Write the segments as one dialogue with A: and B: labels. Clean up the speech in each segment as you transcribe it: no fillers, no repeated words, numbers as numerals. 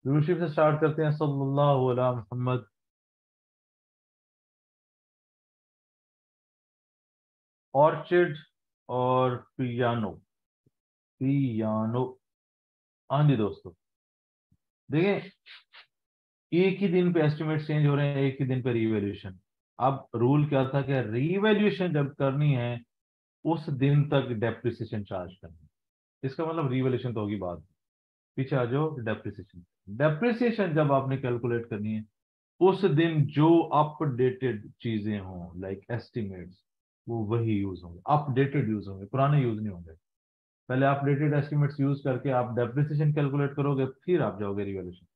A: दुरूद शरीफ से स्टार्ट करते हैं। सल्लल्लाहु अलैहि मोहम्मद। ऑर्चिड और पियानो। पियानो। हाँ जी दोस्तों, देखें, एक ही दिन पे एस्टिमेट चेंज हो रहे हैं, एक ही दिन पे रीवैल्यूएशन। अब रूल क्या था कि रीवैल्यूएशन जब करनी है उस दिन तक डेप्रिसिएशन चार्ज करनी है। इसका मतलब रीवैल्यूएशन तो होगी बाद में। पीछे आ जाओ। डेप्रिसिएशन, डेप्रिसिएशन जब आपने कैलकुलेट करनी है उस दिन जो अपडेटेड चीजें हों लाइक एस्टिमेट्स, वो वही यूज होंगे, अपडेटेड यूज होंगे, पुराने यूज नहीं होंगे। पहले अपडेटेड एस्टिमेट्स यूज करके आप डेप्रिसिएशन कैलकुलेट करोगे, फिर आप जाओगे रिवैल्यूएशन।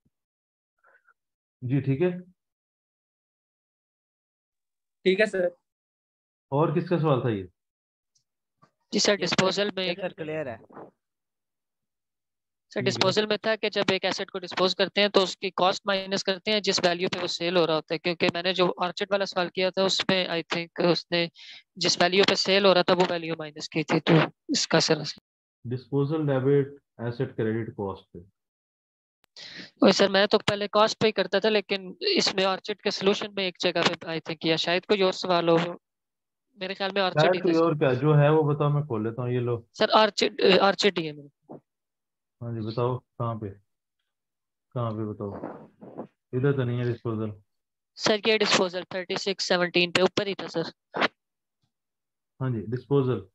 A: जी ठीक है।
B: ठीक है सर।
A: और किसका सवाल था ये?
C: जी सर, डिस्पोजल में
D: सर क्लियर है।
C: सर
A: ठीक है।
C: डिस्पोजल में था कि जब एक एसेट को डिस्पोज करते हैं तो उसकी कॉस्ट माइनस करते हैं जिस वैल्यू पे वो सेल हो रहा होता है, क्योंकि मैंने जो ऑर्चिड वाला सवाल किया था उसमें आई थिंक उसने जिस वैल्यू पे सेल हो रहा था वो वैल्यू माइनस की थी, तो इसका sir
A: disposal debit asset credit cost पे।
C: वही सर, मैं तो पहले कॉस्ट पे ही करता था, लेकिन इसमें ऑर्चिड के सोल्यूशन में एक जगह पे आई थिंक, या शायद कोई और सवाल हो, मेरे ख्याल में ऑर्चिड
A: शायद
C: ही था
A: कोई और, क्या जो है वो बताओ, मैं खोल लेता हूँ। ये लो।
C: सर। ऑर्चिड ऑर्चिड ही है मेरे।
A: हाँ जी बताओ, कहाँ पे, कहाँ पे बताओ। इधर तो नहीं है डिस्पोजल।
C: सर ये डिस्पोजल 3617 पे ऊपर ही था सर।
A: हाँ जी डिस्पोजल।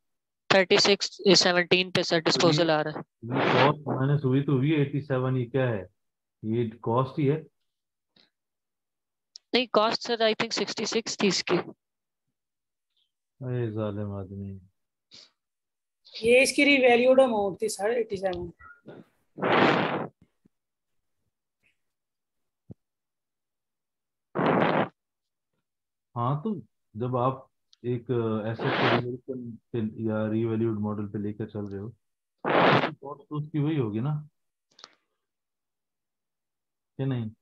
C: 3617 पे सर
A: तो
C: डिस्पोजल आ रहा है।
A: ये कॉस्ट माइनस हुई तो हुई 87, ये क्या है? ये कॉस्ट ही है।
C: नहीं, कॉस्ट सर आई थिंक 66 थी इसकी।
A: अरे जालिम आदमी।
B: ये इसकी रिवैल्यूड अमाउंट थी 87।
A: हाँ तो जब आप एक एसेट को रिवैल्यूएशन पे या रीवैल्यूड मॉडल पे लेकर चल रहे हो तो कॉस्ट तो उसकी वही होगी ना, कि नहीं?
C: जी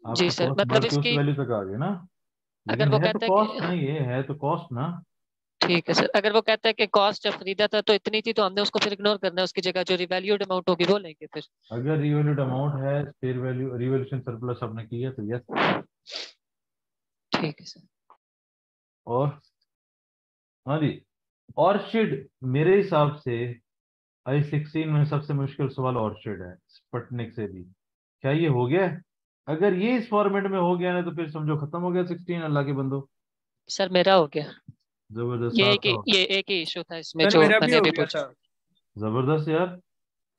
A: आपकी
C: सर,
A: कॉस्ट बढ़
C: मतलब
A: के उस
C: इसकी
A: वैल्यू तक आ गई ना।
C: अगर
A: लेकिन
C: वो
A: है तो
C: कहता है
A: कॉस्ट ना,
C: कि
A: ये है तो कॉस्ट ना।
C: ठीक है सर, अगर वो कहता है कि कॉस्ट जब खरीदा था तो इतनी थी, तो हमने उसको फिर इग्नोर करना है, उसकी जगह जो रिवैल्यूड अमाउंट होगी वो लेंगे फिर।
A: अगर रिवैल्यूड अमाउंट है, फेयर वैल्यू रिवैल्यूएशन सरप्लस आपने किया तो यस।
C: ठीक है सर।
A: और हाँ जी, ऑर्चिड मेरे हिसाब से I-16 में सबसे मुश्किल सवाल ऑर्चिड है, स्पटनिक से भी। क्या ये हो गया है? अगर ये इस फॉर्मेट में हो गया ना तो फिर समझो खत्म हो गया 16, अल्लाह के बंदो।
C: सर मेरा हो गया।
A: जबरदस्त आपका हो
C: ये एक ही इशू था इसमें
B: सर
C: जो
B: मेरा भी
C: मैंने
B: हो
C: अभी
B: गया
C: पूछा।
B: था।
A: जबरदस्त यार।
B: सर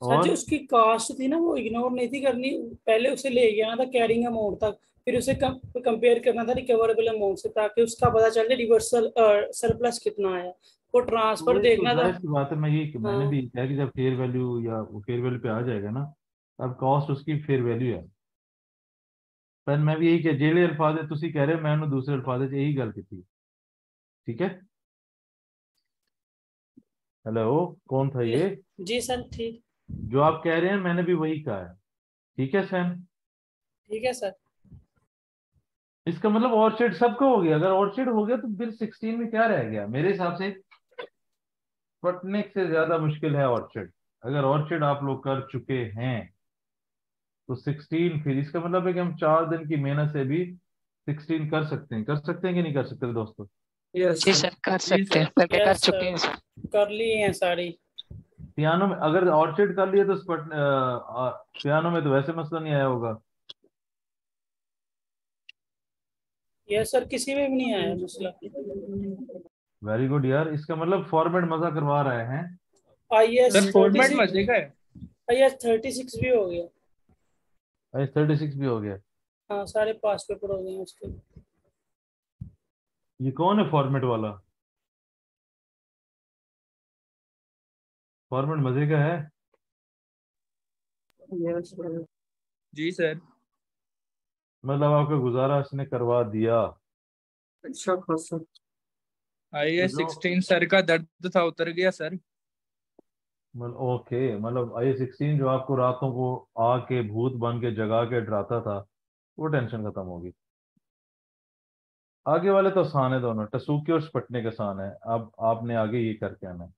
B: जो
A: और
B: उसकी कास्ट थी ना वो इग्नोर नहीं थी करनी, पहले उसे ले गया था कैरिंग अमाउंट तक, फिर उसे कंपेयर करना था रिकवरेबल अमाउंट से, ताकि उसका पता चल जाए रिवर्सल सरप्लस कितना आया, वो ट्रांसफर
A: वही तो
B: देखना था।
A: जाहिर सी बात है, मैंने
B: हाँ
A: भी कहा कि जब फेयर वैल्यू या वो फेयर वैल्यू पे आ जाएगा ना, तब कॉस्ट उसकी फेयर वैल्यू है। पर मैं भी यही कह, जेले अल्फाज है तुसी कह रहे हो, मैं दूसरे अल्फाज यही गल की थी। ठीक है। हेलो, कौन था
B: जी
A: ये?
B: जी सर ठीक।
A: जो आप कह रहे हैं मैंने भी वही कहा है। ठीक है सैम।
B: ठीक है सर।
A: इसका मतलब ऑर्चिड सबका हो गया। अगर ऑर्चिड हो गया तो फिर 16 में क्या रह गया मेरे हिसाब से? स्पटनिक से ज्यादा मुश्किल है ऑर्चिड। अगर ऑर्चिड आप लोग कर चुके हैं तो 16, फिर इसका मतलब है कि हम 4 दिन की मेहनत से भी 16 कर सकते हैं कि नहीं कर सकते दोस्तों?
B: यस
C: जी
B: सर।
C: सर कर
B: जी
C: सकते
B: सर।
C: हैं, बल्कि कर
B: यस
C: चुके
B: सर,
C: हैं सर।
B: कर ली हैं सारी।
A: पियानो में अगर ऑर्चिड कर लिए तो पियानो में तो वैसे मसला नहीं आया होगा।
B: यस सर, किसी में भी नहीं आया मसला।
A: वेरी गुड यार, इसका मतलब फॉर्मेट मजा करवा रहे हैं।
B: I S
D: sir
B: thirty
D: format
B: six
D: मजे का है।
B: आई एस 36 भी हो गया।
A: I-36 भी हो गया।
B: हाँ सारे पास पेपर हो गए हैं उसके।
A: ये कौन है फॉर्मेट वाला? फॉर्मेट मजे का है।
B: Yes sir.
D: जी सर।
A: मतलब आपका गुजारा इसने करवा दिया।
B: अच्छा खासा।
A: तो
D: IAS
A: जो
D: 16 सर का दर्द था उतर गया सर।
A: मतलब ओके, मतलब I-16 जो आपको रातों को आके भूत बन के जगा के डराता था, वो टेंशन खत्म होगी। आगे वाले तो आसान है दोनों, टसूके और स्पटने का आसान है। अब आपने आगे ये करके आना है।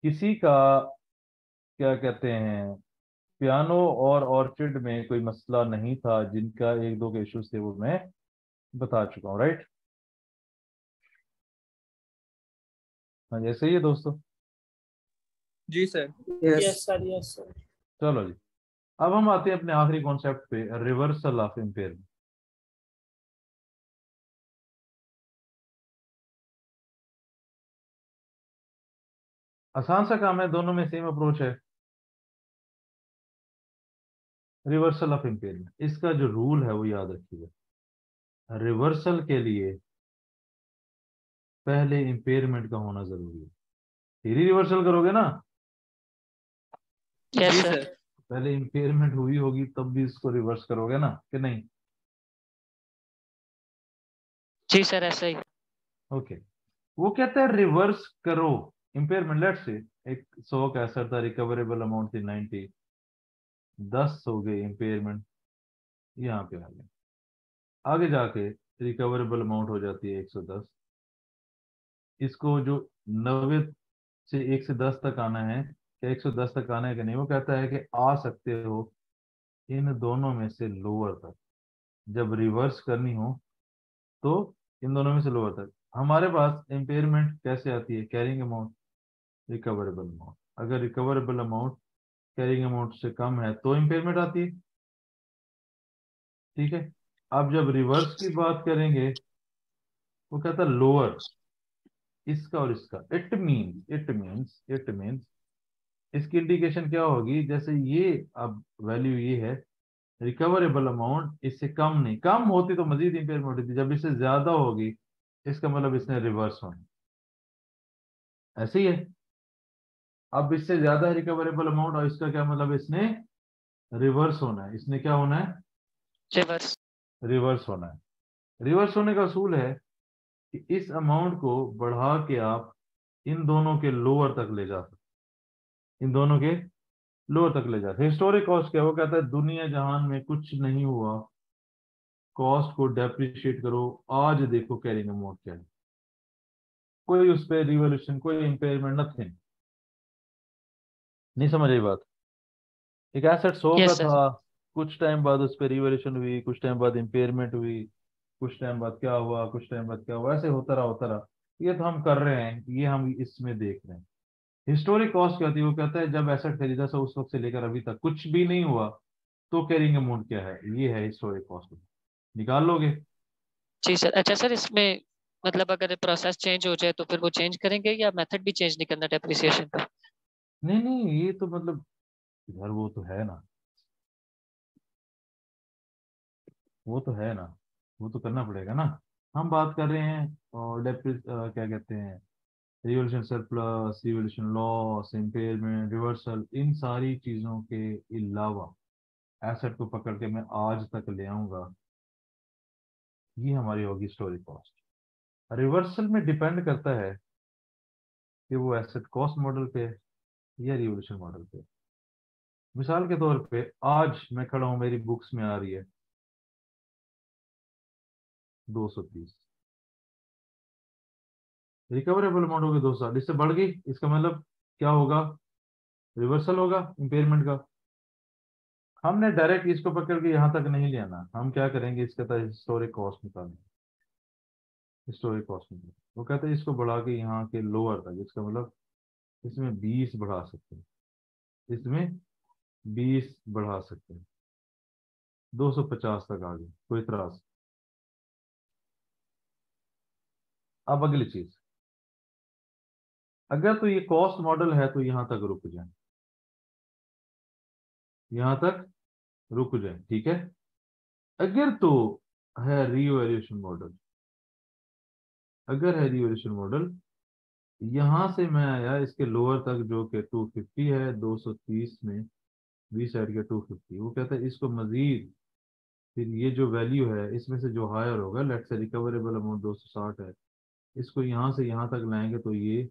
A: किसी का क्या कहते हैं, पियानो और ऑर्चिड में कोई मसला नहीं था, जिनका एक दो के इश्यूज थे वो मैं बता चुका हूँ, राइट। हाँ जैसे ही है दोस्तों।
D: जी sir.
B: Yes sir, yes sir.
A: चलो जी, अब हम आते हैं अपने आखिरी कॉन्सेप्ट पे, रिवर्सल ऑफ इम्पेयरमेंट। आसान सा काम है, दोनों में सेम अप्रोच है। रिवर्सल ऑफ इम्पेयरमेंट, इसका जो रूल है वो याद रखिएगा। रिवर्सल के लिए पहले इम्पेयरमेंट का होना जरूरी है, फिर ही रिवर्सल करोगे ना।
C: यस
D: जी
C: सर।
D: सर।
A: पहले इम्पेयरमेंट हुई होगी तब भी इसको रिवर्स करोगे ना, कि नहीं।
C: जी सर, ऐसा ही।
A: ओके, वो कहता है रिवर्स करो इम्पेयरमेंट। लेट्स से एक 100 का एसेट था, रिकवरेबल अमाउंट थी 90, 10 हो गए इम्पेयरमेंट, यहाँ पे आ गए। आगे जाके रिकवरेबल अमाउंट हो जाती है 110। इसको जो 90 से 1 से 10 तक आना है, क्या 110 तक आना है कि नहीं, वो कहता है कि आ सकते हो इन दोनों में से लोअर तक। जब रिवर्स करनी हो तो इन दोनों में से लोअर तक। हमारे पास इम्पेयरमेंट कैसे आती है, कैरिंग अमाउंट, रिकवरेबल अमाउंट। अगर रिकवरेबल अमाउंट कैरिंग अमाउंट से कम है तो इम्पेयरमेंट आती है, ठीक है। अब जब रिवर्स की बात करेंगे, वो कहता है लोअर इसका और इसका। इट मीन्स इसकी इंडिकेशन क्या होगी, जैसे ये अब वैल्यू ये है, रिकवरेबल अमाउंट इससे कम नहीं, कम होती तो मजीद इंपेयरमेंट होती, जब इससे ज्यादा होगी इसका मतलब इसने रिवर्स होना, ऐसे ही है। अब इससे ज्यादा है रिकवरेबल अमाउंट, और इसका क्या मतलब, इसने रिवर्स होना है। इसने क्या होना है,
C: रिवर्स।
A: रिवर्स होना है। रिवर्स होने का असूल है कि इस अमाउंट को बढ़ा के आप इन दोनों के लोअर तक ले जा सकते, इन दोनों के लोअर तक ले जा सकते। हिस्टोरिक कॉस्ट क्या है, वो कहता है दुनिया जहान में कुछ नहीं हुआ, कॉस्ट को डेप्रिशिएट करो, आज देखो कैरिंग अमाउंट क्या है। कोई उस पर रिवोल्यूशन, कोई इंपेयरमेंट, नथिंग। नहीं समझ आई बात। एक एसेट 100 का
C: यस सर।
A: था, कुछ टाइम बाद उस पर रिवोल्यूशन हुई, कुछ टाइम बाद इंपेयरमेंट हुई, कुछ टाइम बाद क्या हुआ, कुछ टाइम बाद क्या हुआ, ऐसे होता रहा। ये तो हम कर रहे हैं, ये हम इसमें देख रहे हैं। हिस्टोरिक कॉस्ट क्या होती है, वो कहता है जब एसेट खरीदा था उस वक्त से लेकर अभी तक कुछ भी नहीं हुआ तो कैरिंग अमाउंट क्या है, ये है हिस्टोरिक कॉस्ट। निकाल लोगे।
C: जी सर। अच्छा सर, इसमें मतलब अगर प्रोसेस चेंज हो जाए तो फिर वो चेंज करेंगे या मेथड भी चेंज नहीं करना डेप्रिसिएशन का?
A: नहीं नहीं, ये तो मतलब यार वो तो है ना, वो तो है ना, वो तो करना पड़ेगा ना। हम बात कर रहे हैं और क्या कहते हैं, revolution surplus, revolution loss, impairment, reversal, इन सारी चीजों के अलावा एसेट को पकड़ के मैं आज तक ले आऊंगा, ये हमारी होगी स्टोरी कॉस्ट। रिवर्सल में डिपेंड करता है कि वो एसेट कॉस्ट मॉडल पे या रिवोल्यूशन मॉडल पे। मिसाल के तौर पे आज मैं खड़ा हूं, मेरी बुक्स में आ रही है 230, रिकवरेबल अमाउंट होगी 260, इससे बढ़ गई, इसका मतलब क्या होगा, रिवर्सल होगा इम्पेयरमेंट का। हमने डायरेक्ट इसको पकड़ के यहाँ तक नहीं ले आना, हम क्या करेंगे, इसका तो हिस्टोरिक कॉस्ट निकालेंगे। हिस्टोरिक कॉस्ट निकालेंगे, वो कहते हैं इसको बढ़ा के यहाँ के लोअर तक, इसका मतलब इसमें 20 बढ़ा सकते हैं, इसमें 20 बढ़ा सकते हैं, 250 तक आ गए, कोई इतराज। अब अगली चीज, अगर तो ये कॉस्ट मॉडल है तो यहां तक रुक जाए, यहां तक रुक जाए, ठीक है। अगर तो है रीवैल्यूएशन मॉडल, अगर है रीवैल्यूएशन मॉडल, यहां से मैं आया इसके लोअर तक जो कि 250 है, 230 में 20 साइड के 250, वो कहता है इसको मजीद, फिर ये जो वैल्यू है इसमें से जो हायर होगा, लेट से रिकवरेबल अमाउंट 260 है, इसको यहां से यहां तक लाएंगे तो ये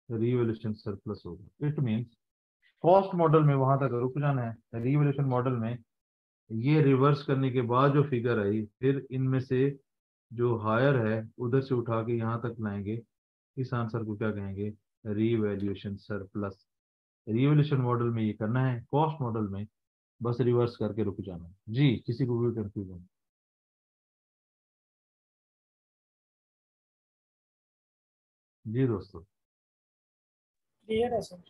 A: रीवैल्यूएशन सरप्लस होगा। इट मीन्स कॉस्ट मॉडल में वहां तक रुक जाना है, रिवैल्यूएशन मॉडल में ये रिवर्स करने के बाद जो फिगर आई, फिर इनमें से जो हायर है उधर से उठा के यहाँ तक लाएंगे, इस आंसर को क्या कहेंगे, रीवैल्यूएशन सरप्लस। रिवोल्यूशन मॉडल में ये करना है, कॉस्ट मॉडल में बस रिवर्स करके रुक जाना है। जी, किसी को भी कंफ्यूजन? जी दोस्तों,
B: क्लियर है सर।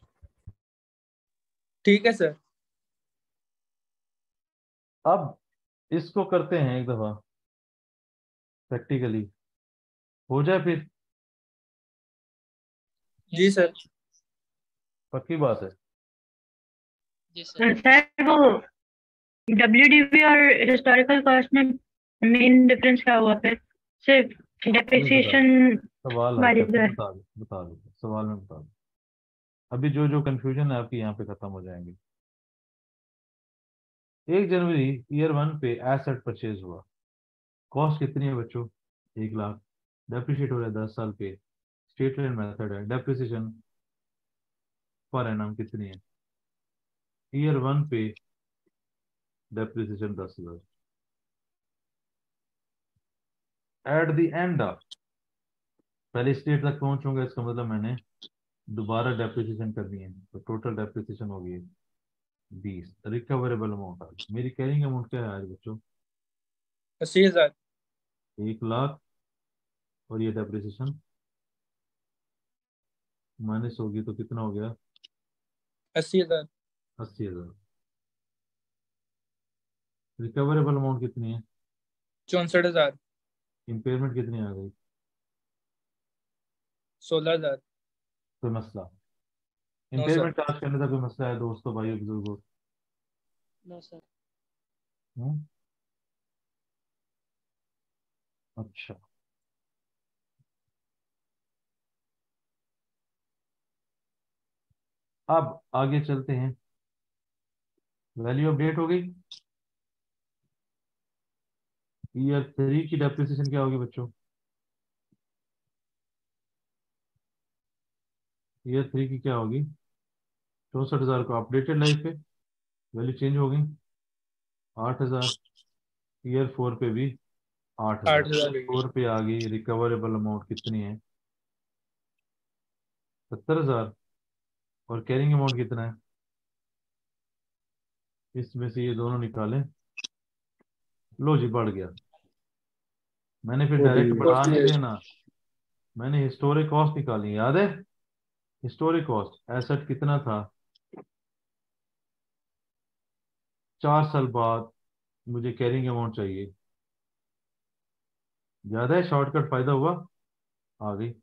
D: ठीक है सर।
A: अब इसको करते हैं एक दफा प्रैक्टिकली, हो जाए फिर?
D: जी सर।
A: पक्की बात है?
C: जी सर।
E: सर वो WDV और हिस्टोरिकल कॉस्ट में मेन डिफरेंस क्या हुआ फिर? सिर्फ डेप्रिसिएशन
A: सवाल
E: वाली
A: है,
E: है।
A: बता दो सवाल में बता दो। अभी जो जो कंफ्यूजन है आपकी यहाँ पे खत्म हो जाएंगे। 1 जनवरी ईयर 1 पे एसेट परचेज हुआ, कॉस्ट कितनी है बच्चों? 1 लाख। डेप्रिशिएट हो रहा है 10 साल पे, स्ट्रेट लाइन मेथड है, डेप्रिसिएशन पर एनम कितनी है? ईयर 1 पे depreciation 10,000। Eight the end of, पहले स्टेट तक पहुंचूंगा, इसका मतलब मैंने दोबारा डेप्रिसिएशन करनी है, तो टोटल डेप्रिसिएशन होगी 20। रिकवरेबल अमाउंट आ गई। मेरी कैरिंग अमाउंट क्या है आज बच्चों?
D: 80,000।
A: 1 लाख, और ये डेप्रिसिएशन माइनस होगी तो कितना हो गया?
D: 80,000।
A: 80,000। रिकवरेबल अमाउंट कितनी है?
D: 64,000।
A: इम्पेयरमेंट कितनी आ गई?
D: 16,000।
A: कोई मसला?
D: No sir.
A: इम्पेयरमेंट चार्ज करने का कोई मसला है दोस्तों, भाइयों, बुजुर्गों?
C: No sir.
A: हम्म? अच्छा, अब आगे चलते हैं। वैल्यू अपडेट हो गई। ईयर 3 की डेप्रिसिएशन क्या होगी बच्चों? ईयर 3 की क्या होगी? 64,000 को अपडेटेड लाइफ पे वैल्यू चेंज हो गई, 8,000। ईयर 4 पे भी 8,000।
D: 8,000।
A: 4 पे आ गई। रिकवरेबल अमाउंट कितनी है? 70,000। और कैरिंग अमाउंट कितना है? इसमें से ये दोनों निकालें, लो जी बढ़ गया। मैंने फिर डायरेक्ट बढ़ा नहीं देना, मैंने हिस्टोरिक कॉस्ट निकाली, याद है? हिस्टोरिक कॉस्ट एसेट कितना था? 4 साल बाद मुझे कैरिंग अमाउंट चाहिए, याद है? शॉर्टकट फायदा हुआ, आ गई।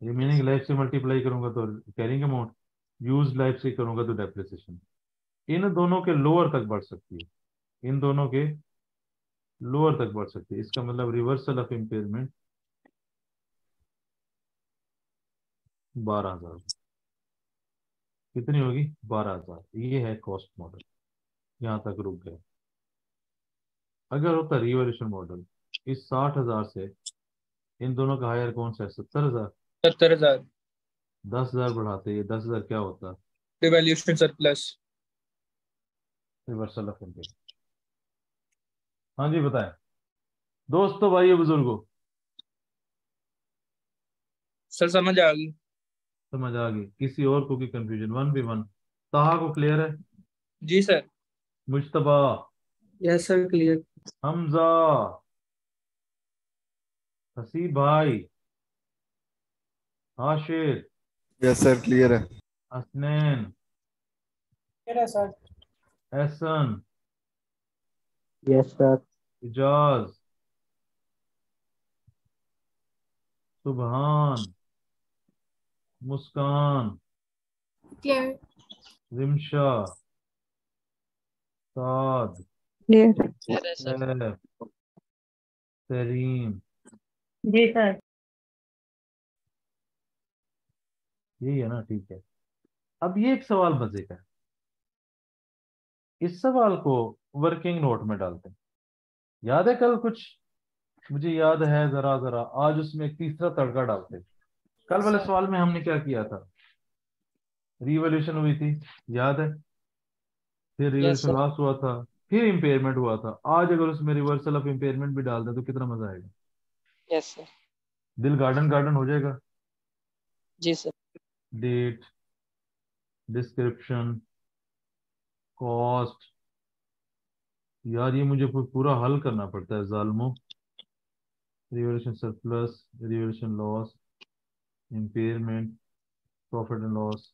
A: रिमेनिंग लाइफ से मल्टीप्लाई करूंगा तो कैरिंग अमाउंट, यूज लाइफ से करूंगा तो डेप्रिसिएशन। इन दोनों के लोअर तक बढ़ सकती है, इन दोनों के लोअर तक बढ़ सकती है। इसका मतलब रिवर्सल ऑफ इम्पेयरमेंट 12,000। कितनी होगी? 12,000। ये है कॉस्ट मॉडल, यहाँ तक रुक गए। अगर होता रिवोल्यूशन मॉडल, इस 60,000 से इन दोनों का हायर कौन सा है? 70,000।
D: 70,000।
A: 10,000 बढ़ाते, ये 10,000 क्या होता?
D: Revolution surplus.
A: Reversal of impairment. हाँ जी बताएं दोस्तों, भाइयों, बुजुर्गों।
D: सर समझ आ गई।
A: समझ आ गई? किसी और को भी कंफ्यूजन? 1v1 ताहा को क्लियर है?
D: जी sir.
A: Mushtaba,
F: yes sir clear.
A: Hamza, Haseeb भाई, आशिर,
G: यस सर क्लियर है।
A: हसनैन,
B: क्लियर है sir.
A: Ehsan,
F: yes sir.
A: Ijaz, Subhan, Muskan,
E: clear.
A: Rimsha, Saad,
E: clear.
C: Clear है सर।
A: सैफ, तरीम।
E: जी सर।
A: यही है ना? ठीक है। अब ये एक सवाल मजे का है, इस सवाल को वर्किंग नोट में डालते हैं। याद है कल कुछ, मुझे याद है जरा जरा, आज उसमें एक तीसरा तड़का डालते हैं। कल वाले सवाल में हमने क्या किया था? रिवॉल्यूशन हुई थी, याद है? फिर
C: यस
A: रिवॉल्यूशन
C: सर।
A: लॉस हुआ था, फिर इंपेयरमेंट हुआ था। आज अगर उसमें रिवर्सल ऑफ इंपेयरमेंट भी डाल दें तो कितना मजा आएगा?
C: Yes sir.
A: दिल गार्डन गार्डन हो जाएगा।
C: जी सर।
A: Date, description, cost. यार ये मुझे पूरा हल करना पड़ता है जालमो। Revaluation surplus, revaluation loss, impairment, profit and loss,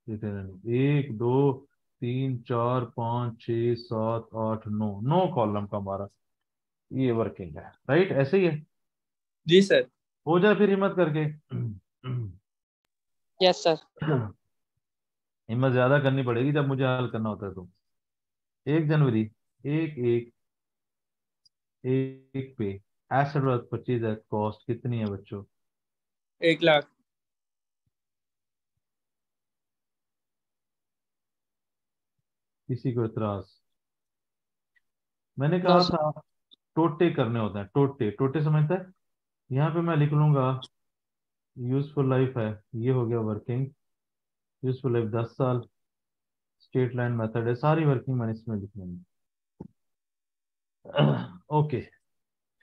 A: return. 1 2 3 4 5 6 7 8 9, 9 column का हमारा ये वर्किंग है, राइट? ऐसे ही है।
D: जी सर।
A: हो जाए फिर हिम्मत करके।
C: Yes sir.
A: हिम्मत ज्यादा करनी पड़ेगी जब मुझे हल करना होता है। तो 1 जनवरी, एक एक एक पे एसेट वर्थ 25 है, कॉस्ट कितनी है बच्चों?
D: 1 लाख।
A: किसी को इतराज? मैंने
C: नो
A: कहा
C: सर।
A: था टोटे करने होते हैं, टोटे। टोटे समझता है? यहाँ पे मैं लिख लूंगा यूजफुल लाइफ है, ये हो गया वर्किंग। यूजफुल लाइफ 10 साल, स्ट्रेट लाइन मेथड है, सारी वर्किंग मैंने इसमें लिख लूंगी। ओके,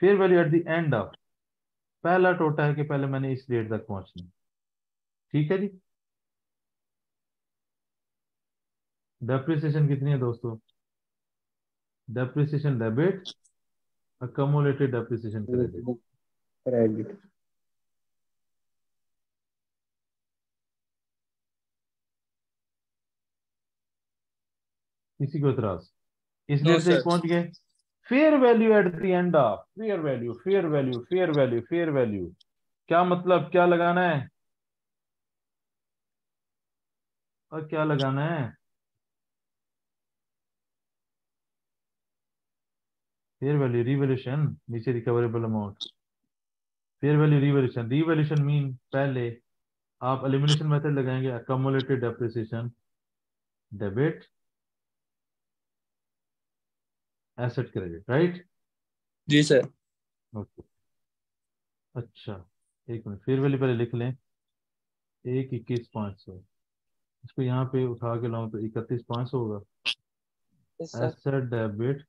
A: फिर value at the end of. पहला टोटा है कि पहले मैंने इस डेट तक पहुंचना, ठीक है जी। डेप्रिसिएशन कितनी है दोस्तों? Depreciation debit, accumulated depreciation credit.
F: Credit.
A: किसी को इतराज? इस
D: नो
A: डेट से
D: सर।
A: पहुंच गए। Fair value at the end of, fair value, fair value, fair value, fair value. क्या मतलब? क्या लगाना है और क्या लगाना है? फेयर वैल्यू रिवैल्यूएशन, नीचे recoverable amount. Fair value revaluation, revaluation mean पहले आप एलिमिनेशन मेथड लगाएंगे, accumulated depreciation debit asset credit, right?
D: जी सर।
A: ओके, अच्छा, एक मिनट, फेयर वैल्यू पहले लिख लें। 1,21,500, इसको यहाँ पे उठा के लाऊं तो 31,500 होगा।
C: Yes sir.
A: Asset debit,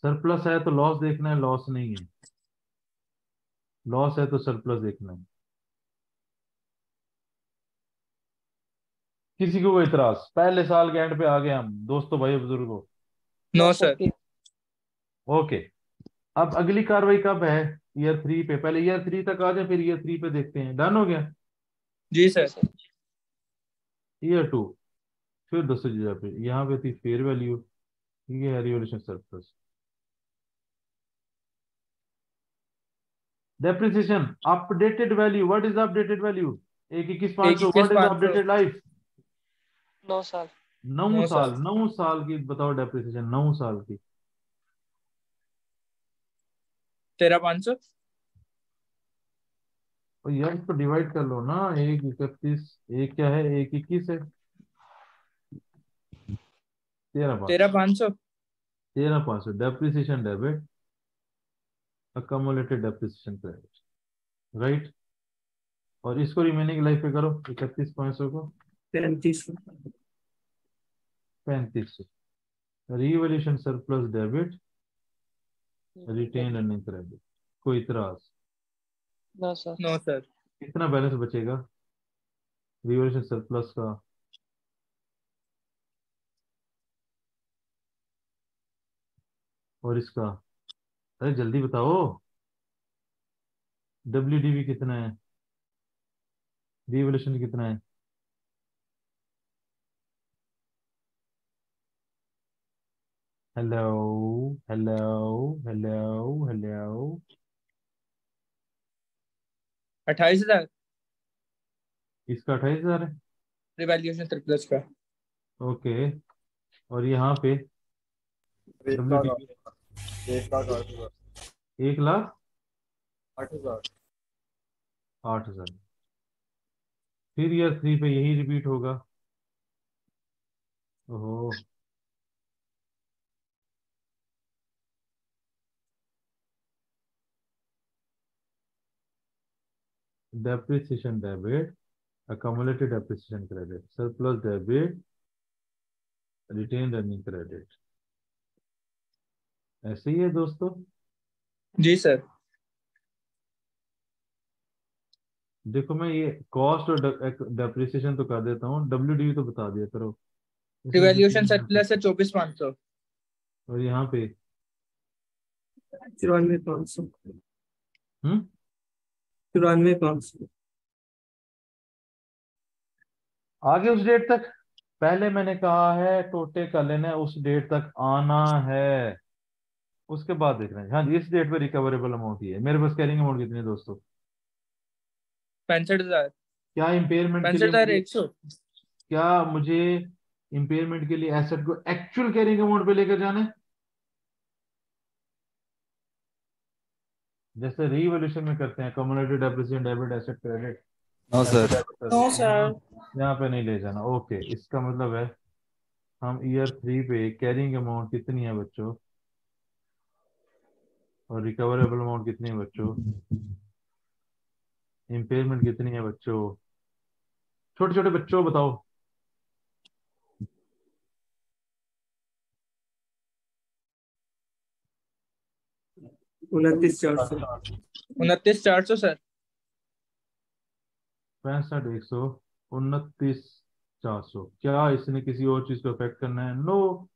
A: surplus है तो लॉस देखना है, लॉस नहीं है। लॉस है तो सरप्लस देखना है। किसी को कोई इतराज? पहले साल के एंड पे आ गए हम दोस्तों, भाई बुजुर्गों।
D: No sir.
A: ओके, अब अगली कार्रवाई कब है? ईयर 3 पे। पहले ईयर 3 तक आ जाए, फिर ईयर 3 पे देखते हैं। डन हो गया?
D: जी सर।
A: ईयर 2, फिर दोस्तों जी पे यहाँ पे थी फेयर वैल्यू, ये है revaluation surplus. Depreciation updated value, what is updated value? 1,21,500, what is
D: 21,500।
A: Updated life?
C: 9 साल।
A: 9
D: 9
A: साल।
D: साल।
A: 9 साल की बताओ डेप्रिसिएशन, 9 साल की।
D: 13,500।
A: और यार इसको डिवाइड कर लो ना, 1,31, एक क्या है, 1,21 है, 13,500।
D: 13,500।
A: 13,500 depreciation debit, accumulated depreciation credit, right? और इसको रिमेनिंग लाइफ पे करो, 31,500 को
F: 35।
A: 3500। Revaluation surplus debit, retain earning credit. कोई इतराज?
C: No sir.
D: No sir.
A: कितना बैलेंस बचेगा रिवैल्यूएशन सरप्लस का? और इसका? अरे जल्दी बताओ, WDV कितना है, रिवैल्यूएशन कितना है? Hello, hello, hello, hello.
D: 28,000
A: इसका 28,000 है।
D: रिवैल्यूएशन सरप्लस का।
A: ओके, और यहाँ पे
G: एक लाख
A: WDV
G: 8,000।
A: 1,08,000।
G: 8,000।
A: फिर ईयर 3 पे यही रिपीट होगा। ओहो, depreciation debit, accumulated depreciation credit, surplus debit, retained earning credit। ऐसे ही है दोस्तों।
D: जी सर।
A: देखो मैं ये कॉस्ट और डेप्रिसिएशन तो कर देता हूँ, WDV तो बता दिया करो। इसमें
D: रिवैल्यूएशन
A: कितनी-
D: सरप्लस है 24,500।
A: और यहाँ पे
F: 94,500।
A: हम्म
F: 94,500।
A: आगे उस डेट तक, पहले मैंने कहा है टोटे कर लेना है, उस डेट तक आना है, उसके बाद देखना है। हाँ जी, इस डेट पे रिकवरेबल अमाउंट ही है मेरे पास। कैरिंग अमाउंट कितनी है दोस्तों?
D: 65,000।
A: क्या इम्पेयरमेंट के लिए
D: 65,100।
A: क्या मुझे इम्पेयरमेंट के लिए एसेट को एक्चुअल कैरिंग अमाउंट पे लेकर जाना है? जैसे रीवैल्यूएशन में करते हैं, cumulative depreciation, debit, asset, credit,
G: no
A: asset,
G: sir.
A: Debit
B: no
A: करते हैं,
B: सर।
A: यहाँ पे नहीं ले जाना। ओके, इसका मतलब है हम ईयर 3 पे कैरिंग अमाउंट कितनी है बच्चों, और रिकवरेबल अमाउंट कितनी है बच्चों, इम्पेयरमेंट कितनी है बच्चों, छोटे छोटे बच्चों बताओ।
F: 29,400।
D: 29,400 सर।
A: 65,100, 29,400। क्या इसने किसी और चीज को अफेक्ट करना है? नो।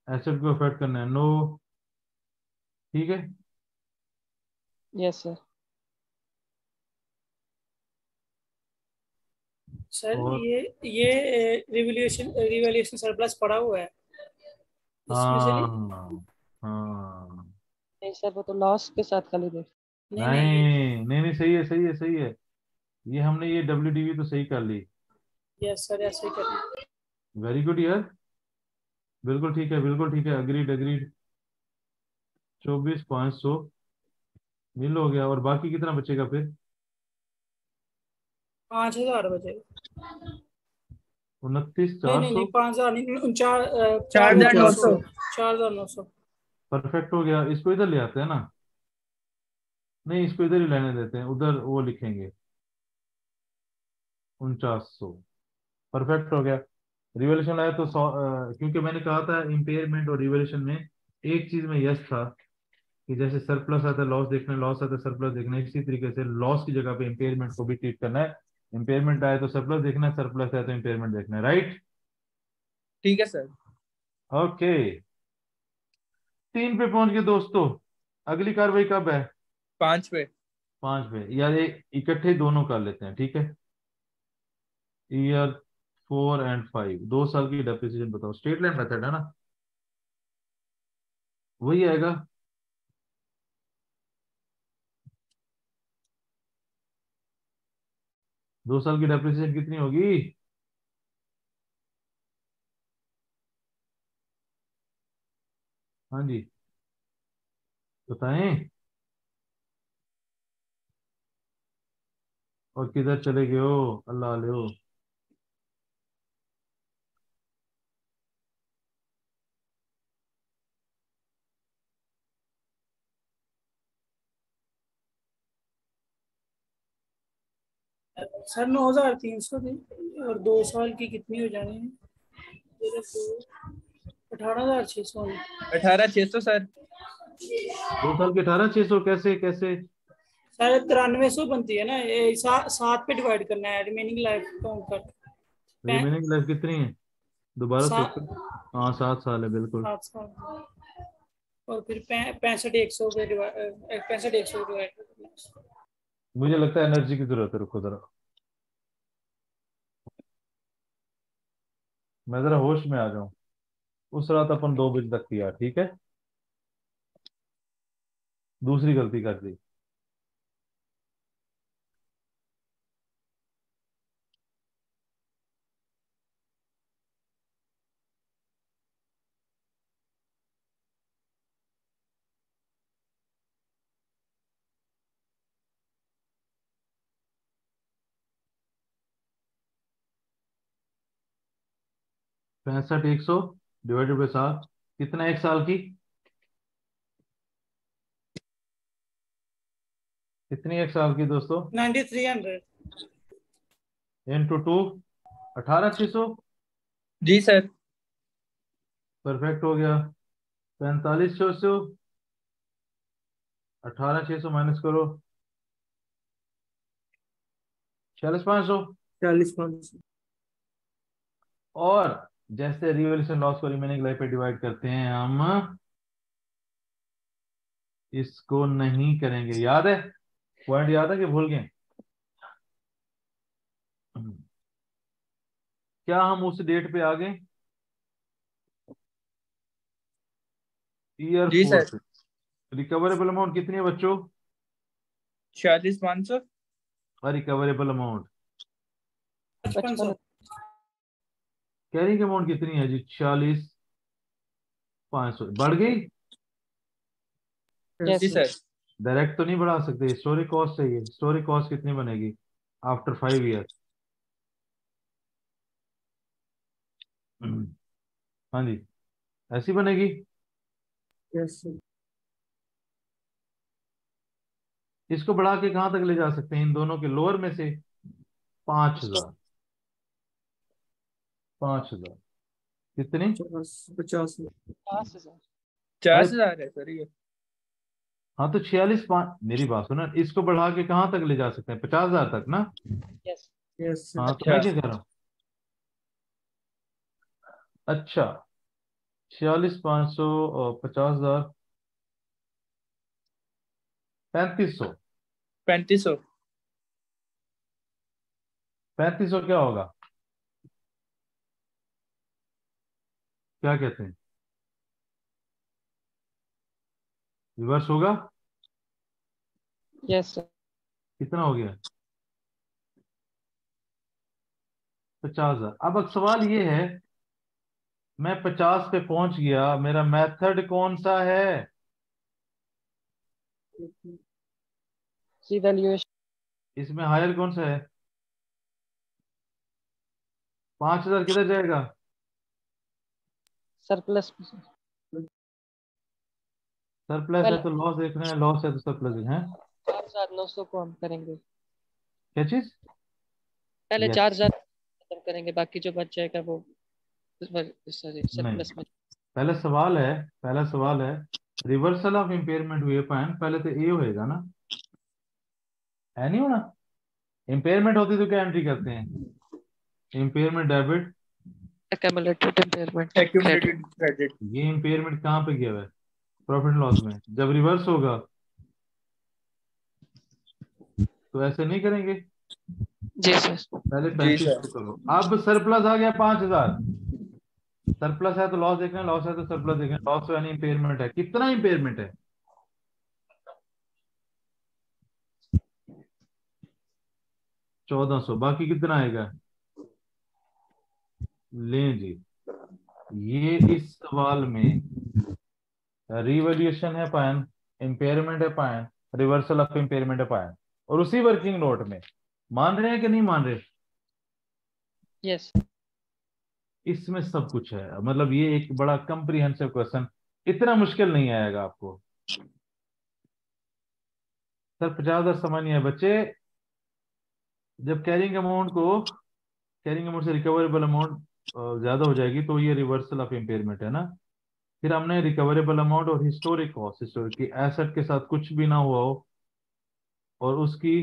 A: एसेट को अफेक्ट करना है? नो। ठीक है।
C: Yes sir.
B: सर
A: और
B: ये रिवैल्यूएशन रिवैल्यूएशन सरप्लस पड़ा हुआ है इसमें से
A: हाँ,
B: नहीं।
A: हाँ,
C: नहीं सर, वो तो लॉस के साथ खाली देख।
B: नहीं नहीं,
A: नहीं नहीं नहीं, सही है, सही है, सही है। ये हमने ये WDV तो सही कर ली।
B: यस सर ऐसे ही करना है।
A: वेरी गुड यार, बिल्कुल ठीक है, बिल्कुल ठीक है, अग्रीड अग्रीड। 24,500 मिल हो गया, और बाकी कितना बचेगा फिर?
B: 5,000 बचेगा।
A: उनतीस
B: नहीं
A: चार
B: नहीं नहीं,
A: सौ
B: 5,000 नहीं, 4,900।
D: 4,900।
B: 4,900।
A: परफेक्ट हो गया। इसको इधर ले आते हैं ना, नहीं इसको इधर ही लेने देते हैं, उधर वो लिखेंगे 4900। परफेक्ट हो गया। रिवॉल्यूशन आया तो 100, क्योंकि मैंने कहा था इम्पेयरमेंट और रिवॉल्यूशन में एक चीज में यस था कि जैसे सरप्लस आता है लॉस देखना है, लॉस आता है सरप्लस देखना है, इसी तरीके से लॉस की जगह पे इम्पेयरमेंट को भी ट्रीट करना है। इम्पेयरमेंट आए तो सरप्लस देखना है, सरप्लस आए तो इम्पेयरमेंट देखना है, राइट?
D: ठीक है सर।
A: ओके, 3 पे पहुंच गए दोस्तों। अगली कार्रवाई कब है?
D: 5 पे।
A: 5 पे, यार ये इकट्ठे दोनों कर लेते हैं, ठीक है। ईयर 4 और 5, 2 साल की डेप्रिसिएशन बताओ। स्ट्रेट लाइन मेथड है ना, वही आएगा। दो साल की डेप्रिसिएशन कितनी होगी? हाँ जी, बताएं। और किधर चले गए हो, अल्लाह ले हो।
B: सर 9,300 दी, और 2 साल की कितनी हो जानी है? 18,600।
D: 18,600 सर।
A: 2 साल के 18,600 कैसे कैसे?
B: सर 9300 बनती है ना, 7 पे डिवाइड करना है रिमेनिंग लाइफ काउंट कर।
A: रिमेनिंग लाइफ कितनी है? दोबारा
B: सा-
A: सोचो। हाँ, 7 साल है बिल्कुल।
B: 7 साल। और फिर 65,100 पे डिवाइड, 65,100 डिवाइड करना है।
A: मुझे लगता है एनर्जी की जरूरत है, रुको जरा, मैं जरा होश में आ जाऊं। उस रात अपन 2 बजे तक किया, ठीक है। दूसरी गलती कर दी। पैंसठ 100 डिवाइडेड बाई 7, कितना 1 साल की? कितनी 1 साल की दोस्तों?
B: 9,300।
A: इंटू 2, 18,600।
D: जी सर।
A: परफेक्ट हो गया। 45,600, 18,600 माइनस करो, 46,500।
F: 40,500।
A: और जैसे रिवैल्यूएशन लॉस को रिमेनिंग लाइफ पे डिवाइड करते हैं, हम इसको नहीं करेंगे। याद है पॉइंट? याद है कि भूल गए? क्या हम उस डेट पे आ गए? ईयर
D: जी
A: 4
D: सर।
A: पे रिकवरेबल अमाउंट कितनी है बच्चों?
D: 46,500।
A: और रिकवरेबल अमाउंट
B: 5500।
A: कैरिंग अमाउंट कितनी है जी? 46,500। बढ़ गई?
C: यस
D: जी
C: सर।
D: सर।
A: डायरेक्ट तो नहीं बढ़ा सकते, हिस्टोरिक कॉस्ट चाहिए। हिस्टोरिक कॉस्ट कितनी बनेगी आफ्टर 5 ईयर? हाँ जी, ऐसी बनेगी।
F: Yes sir.
A: इसको बढ़ा के कहां तक ले जा सकते हैं? इन दोनों के लोअर में से 5,000। 5,000 कितनी?
F: 50।
C: 50,000।
D: 50,000 है सर ये।
A: हाँ तो 46,500, मेरी बात सुनो, इसको बढ़ा के कहां तक ले जा सकते हैं? 50,000 तक ना।
C: यस।
F: Yes sir.
A: हाँ तो मैं
D: अच्छा।
A: क्या कह रहा हूँ? अच्छा, 46,500 और 50,000, 3,500।
D: 3500।
A: 3,500 क्या होगा? क्या कहते हैं? रिवर्स होगा?
C: Yes sir.
A: कितना हो गया? 50,000। अब सवाल ये है, मैं 50 पे पहुंच गया, मेरा मेथड कौन सा है?
C: रिवैल्यूएशन।
A: इसमें हायर कौन सा है? 5,000 किधर जाएगा?
C: सरप्लस।
A: सरप्लस है
C: पहले
A: तो लॉस देखना है, लॉस है तो सरप्लस है।
C: 4,900 को हम करेंगे।
A: क्या चीज?
C: पहले
A: यस।
C: 4,000 खत्म करेंगे, बाकी जो बच जाएगा वो सॉरी
A: नहीं,
C: सरप्लस में।
A: पहला सवाल है, पहला सवाल है रिवर्सल ऑफ इम्पेयरमेंट हुए पाए, पहले तो ए होएगा ना, है नहीं होना? इम्पेयरमेंट होती तो क्या एंट्री करते हैं? Impairment debit.
C: Accumulated impairment credit.
D: Accumulated credit.
A: ये इम्पेयरमेंट कहाँ पे गया हुआ है? प्रॉफिट लॉस में। जब रिवर्स होगा तो ऐसे नहीं करेंगे,
C: जी सर।
A: पहले
D: जी
A: 35
D: सर।
A: को करो। अब सरप्लस आ गया 5,000। सरप्लस है तो लॉस देखना है, लॉस है तो सरप्लस देखना है। लॉस यानी इम्पेयरमेंट है। कितना इम्पेयरमेंट है? 1,400। बाकी कितना आएगा? लें जी, ये इस सवाल में रिवैल्यूएशन है पायन, इम्पेयरमेंट है पायन, रिवर्सल ऑफ इम्पेयरमेंट है पायन, और उसी वर्किंग नोट में। मान रहे हैं कि नहीं मान रहे?
C: यस।
A: इसमें सब कुछ है, मतलब ये एक बड़ा कंप्रीहेंसिव क्वेश्चन, इतना मुश्किल नहीं आएगा आपको। सर 50,000 समझ नहीं है बच्चे। जब कैरिंग अमाउंट से रिकवरेबल अमाउंट ज्यादा हो जाएगी तो ये रिवर्सल ऑफ इम्पेयरमेंट है ना। फिर हमने रिकवरेबल अमाउंट और हिस्टोरिक कॉस्ट, हिस्टोरिक की एसेट के साथ कुछ भी ना हुआ हो और उसकी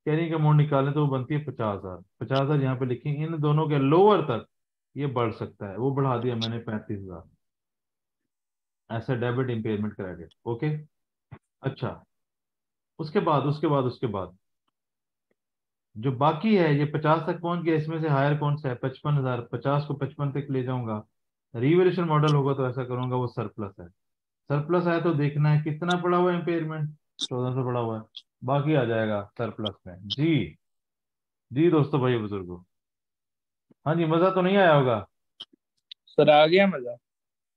A: कैरिंग अमाउंट निकालें तो वो बनती है 50,000। 50,000 यहाँ पे लिखी, इन दोनों के लोअर तक ये बढ़ सकता है, वो बढ़ा दिया मैंने 35,000। ऐसा डेबिट इम्पेयरमेंट क्रेडिट। ओके। अच्छा, उसके बाद जो बाकी है, ये 50 तक पहुंच गया, इसमें से हायर कौन सा है? 55,000। 50 को 55 तक ले जाऊंगा, रिवैल्यूएशन मॉडल होगा तो ऐसा करूंगा, वो सरप्लस है। सरप्लस है तो देखना है कितना पड़ा हुआ है इम्पेयरमेंट, 1,400 पड़ा हुआ है, बाकी आ जाएगा सरप्लस में जी। जी दोस्तों, भाई बुजुर्गो, हाँ जी, मजा तो नहीं आया होगा?
D: सर आ गया मजा।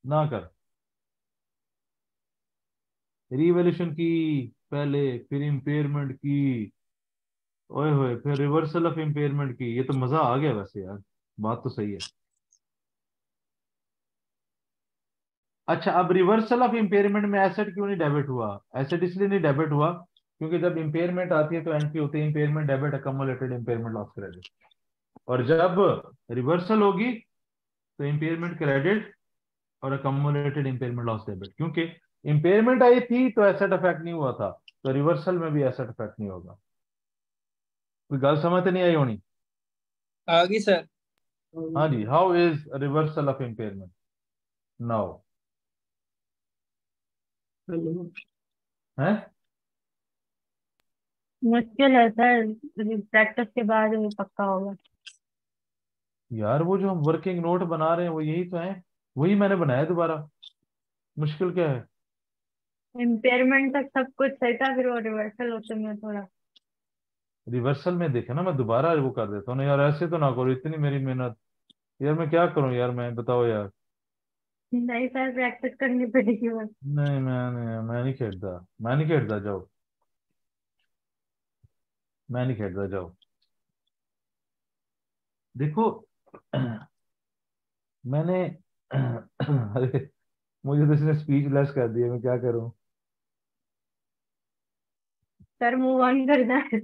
A: ना कर, रिवैल्यूएशन की पहले, फिर इम्पेयरमेंट की, ओए होए, फिर रिवर्सल ऑफ इम्पेयरमेंट की, ये तो मजा आ गया वैसे यार, बात तो सही है। अच्छा, अब रिवर्सल ऑफ इम्पेयरमेंट में एसेट क्यों नहीं डेबिट हुआ? एसेट इसलिए नहीं डेबिट हुआ क्योंकि जब इम्पेयरमेंट आती है तो एंट्री होती है impairment debit accumulated impairment loss credit, और जब रिवर्सल होगी तो इम्पेयरमेंट क्रेडिट और अकमुलेटेड इम्पेयरमेंट लॉस डेबिट। क्योंकि इम्पेयरमेंट आई थी तो एसेट अफेक्ट नहीं हुआ था, तो रिवर्सल में भी एसेट अफेक्ट नहीं होगा। कोई गल समझ तो नहीं आई होनी।
D: आ गई सर।
A: हाँ जी, how is reversal of impairment now
F: hello.
A: है?
E: मुश्किल है सर, प्रैक्टिस के बाद वो पक्का होगा।
A: यार वो जो हम वर्किंग नोट बना रहे हैं वो यही तो है, वही मैंने बनाया दोबारा, मुश्किल क्या है?
E: इम्पेयरमेंट तक सब कुछ सही था, फिर वो रिवर्सल होते में थोड़ा।
A: रिवर्सल में देखे ना, मैं दोबारा वो कर देता हूँ ना यार, ऐसे तो ना करो, इतनी मेरी मेहनत। यार मैं क्या करूं यार, मैं बताओ यार।
E: नहीं सर, प्रैक्टिस करनी पड़ेगी बस।
A: नहीं मैं नहीं खेलता, मैं नहीं खेलता, जाओ, मैं नहीं खेलता, जाओ। देखो मैंने अरे मुझे तो इसने स्पीच लेस कर दिया, मैं क्या करूं।
E: सर मूव ऑन करना है।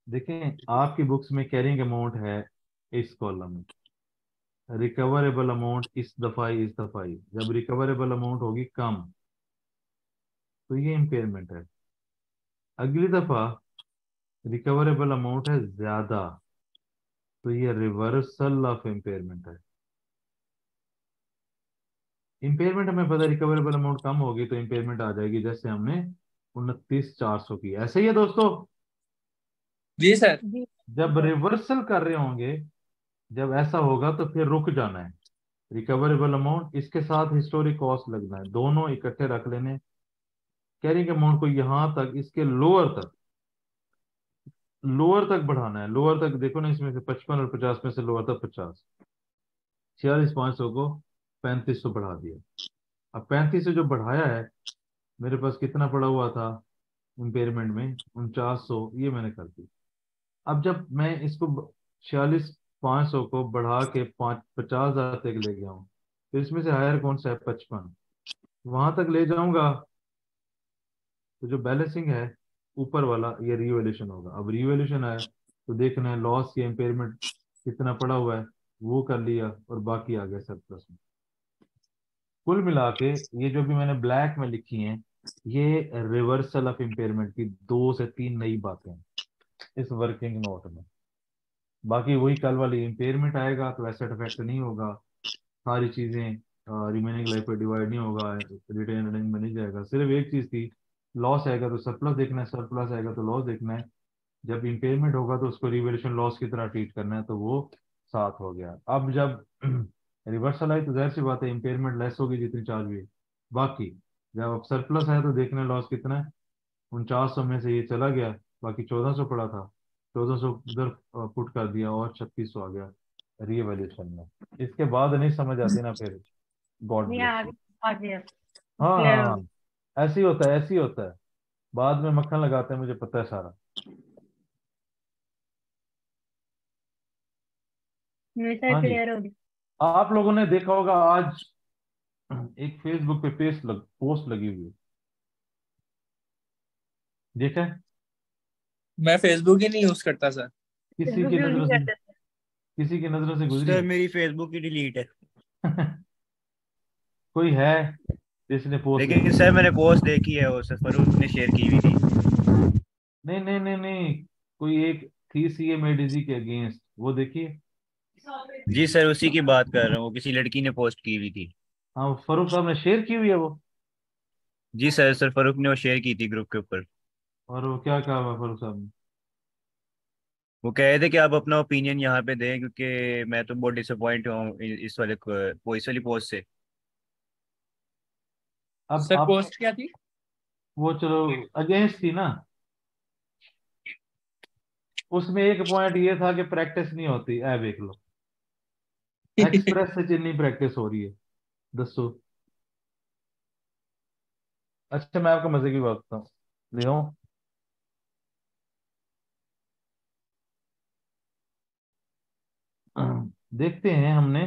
A: देखें आपकी बुक्स में कैरिंग अमाउंट है इस कॉलम में, रिकवरेबल अमाउंट इस दफा ही, जब रिकवरेबल अमाउंट होगी कम तो ये इम्पेयरमेंट है, अगली दफा रिकवरेबल अमाउंट है ज्यादा तो ये रिवर्सल ऑफ इम्पेयरमेंट है। इम्पेयरमेंट हमें पता है, रिकवरेबल अमाउंट कम होगी तो इम्पेयरमेंट आ जाएगी, जैसे हमने 29,400 की, ऐसे ही है दोस्तों।
D: जी सर।
E: जी
A: जब
E: सर।
A: रिवर्सल कर रहे होंगे, जब ऐसा होगा तो फिर रुक जाना है, रिकवरेबल अमाउंट इसके साथ हिस्टोरिक कॉस्ट लगना है, दोनों इकट्ठे रख लेने। कैरिंग अमाउंट को यहां तक, इसके लोअर तक बढ़ाना है, लोअर तक देखो ना, इसमें से 55 और 50 में से लोअर तक 50, 46,500 को 3500 बढ़ा दिया। अब 35 से जो बढ़ाया है, मेरे पास कितना पड़ा हुआ था इम्पेयरमेंट में, 4900, ये मैंने कर दी। अब जब मैं इसको 46,500 को बढ़ा के 50,000 तक ले गया हूँ, तो इसमें से हायर कौन सा है? 55, वहां तक ले जाऊंगा तो जो बैलेंसिंग है ऊपर वाला, ये रिवैल्यूएशन होगा। अब रिवैल्यूएशन आया तो देखना है लॉस या इम्पेयरमेंट कितना पड़ा हुआ है, वो कर लिया और बाकी आ गया सरप्लस में। कुल मिला के ये जो भी मैंने ब्लैक में लिखी हैं, ये रिवर्सल ऑफ इम्पेयरमेंट की 2 से 3 नई बातें हैं इस वर्किंग नोट में। बाकी वही कल वाली, इम्पेयरमेंट आएगा तो एसेट अफेक्ट नहीं होगा, सारी चीजें रिमेनिंग लाइफ पे डिवाइड नहीं होगा, रिटेन अर्निंग में नहीं जाएगा, सिर्फ एक चीज थी, लॉस आएगा तो सरप्लस देखना है, सरप्लस आएगा तो लॉस देखना है, जब इम्पेयरमेंट होगा तो उसको रिवैल्यूएशन लॉस की तरह ट्रीट करना है, तो वो साथ हो गया। अब जब रिवर्सल आई तो जाहिर सी बात है इम्पेयरमेंट लेस होगी जितनी चार्ज हुई, बाकी जब अब सरप्लस आया तो देखना है लॉस कितना है, 4900 में से ये चला गया, बाकी 1400 पड़ा था, 1400 उधर पुट कर दिया और 3600 आ गया रीवैल्यूएशन में। इसके बाद नहीं समझ आती ना फिर, गॉड
E: नहीं
A: ब्लेस
E: आ
A: यू।
E: गया, आ गया।
A: हाँ
E: क्लियर
A: हाँ
E: हो गया।
A: हाँ, ऐसे ही होता है, ऐसे ही होता है, बाद में मक्खन लगाते हैं, मुझे पता है सारा।
E: मेरे साथ
A: हाँ जी,
E: क्लियर हो गया।
A: आप लोगों ने देखा होगा आज एक फेसबुक पे पोस्ट लगी हुई है, देखा है?
D: मैं फेसबुक ही नहीं यूज करता सर।
A: किसी
E: फेसबुक
A: की
E: यूज
A: नजरों
E: नहीं
A: से,
E: करते थे।
A: किसी की नजरों से गुजरी
H: सर
A: है?
H: मेरी फेसबुक ही डिलीट है।
A: कोई है जिसने पोस्ट
H: लेकिन
A: देखी?
H: सर मैंने पोस्ट देखी है, वो सर फरूख ने शेयर की हुई थी।
A: नहीं नहीं नहीं नहीं, कोई एक थी सीए मेडिजी के अगेंस्ट, वो देखिए।
H: जी सर, उसी की बात कर रहा हूँ, वो किसी लड़की ने पोस्ट की हुई थी।
A: हाँ फरूख साहब ने शेयर की हुई है वो।
H: जी सर, सर फरूख ने वो शेयर की थी ग्रुप के ऊपर।
A: और वो क्या कहा हुआ फरूख साहब ने?
H: वो कह रहे थे कि आप अपना ओपिनियन यहाँ पे दें, क्योंकि मैं तो बहुत डिसअपॉइंट हूँ इस वाली पोस्ट से।
A: अब
D: सर
A: आप,
D: पोस्ट क्या थी?
A: वो चलो अगेंस्ट थी ना, उसमें एक पॉइंट ये था कि प्रैक्टिस नहीं होती, ऐ देख लो, एक्सप्रेस से जितनी प्रैक्टिस हो रही है, दसो। अच्छा मैं आपको मजे की बात बताऊं, लियो, देखते हैं हमने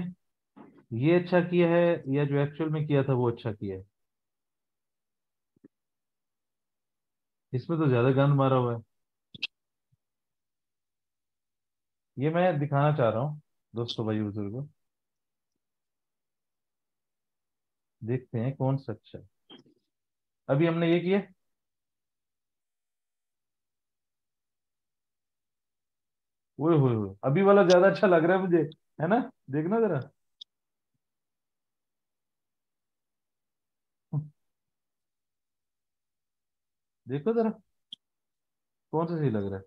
A: ये अच्छा किया है या जो एक्चुअल में किया था वो अच्छा किया है, इसमें तो ज्यादा गंद मारा हुआ है। ये मैं दिखाना चाह रहा हूँ दोस्तों, भाई बुजुर्गों, देखते हैं कौन सा अच्छा है। अभी हमने ये किया, ओए होए होए, अभी वाला ज्यादा अच्छा लग रहा है मुझे, है ना? देखना जरा। देखो जरा कौन सा सही लग रहा है।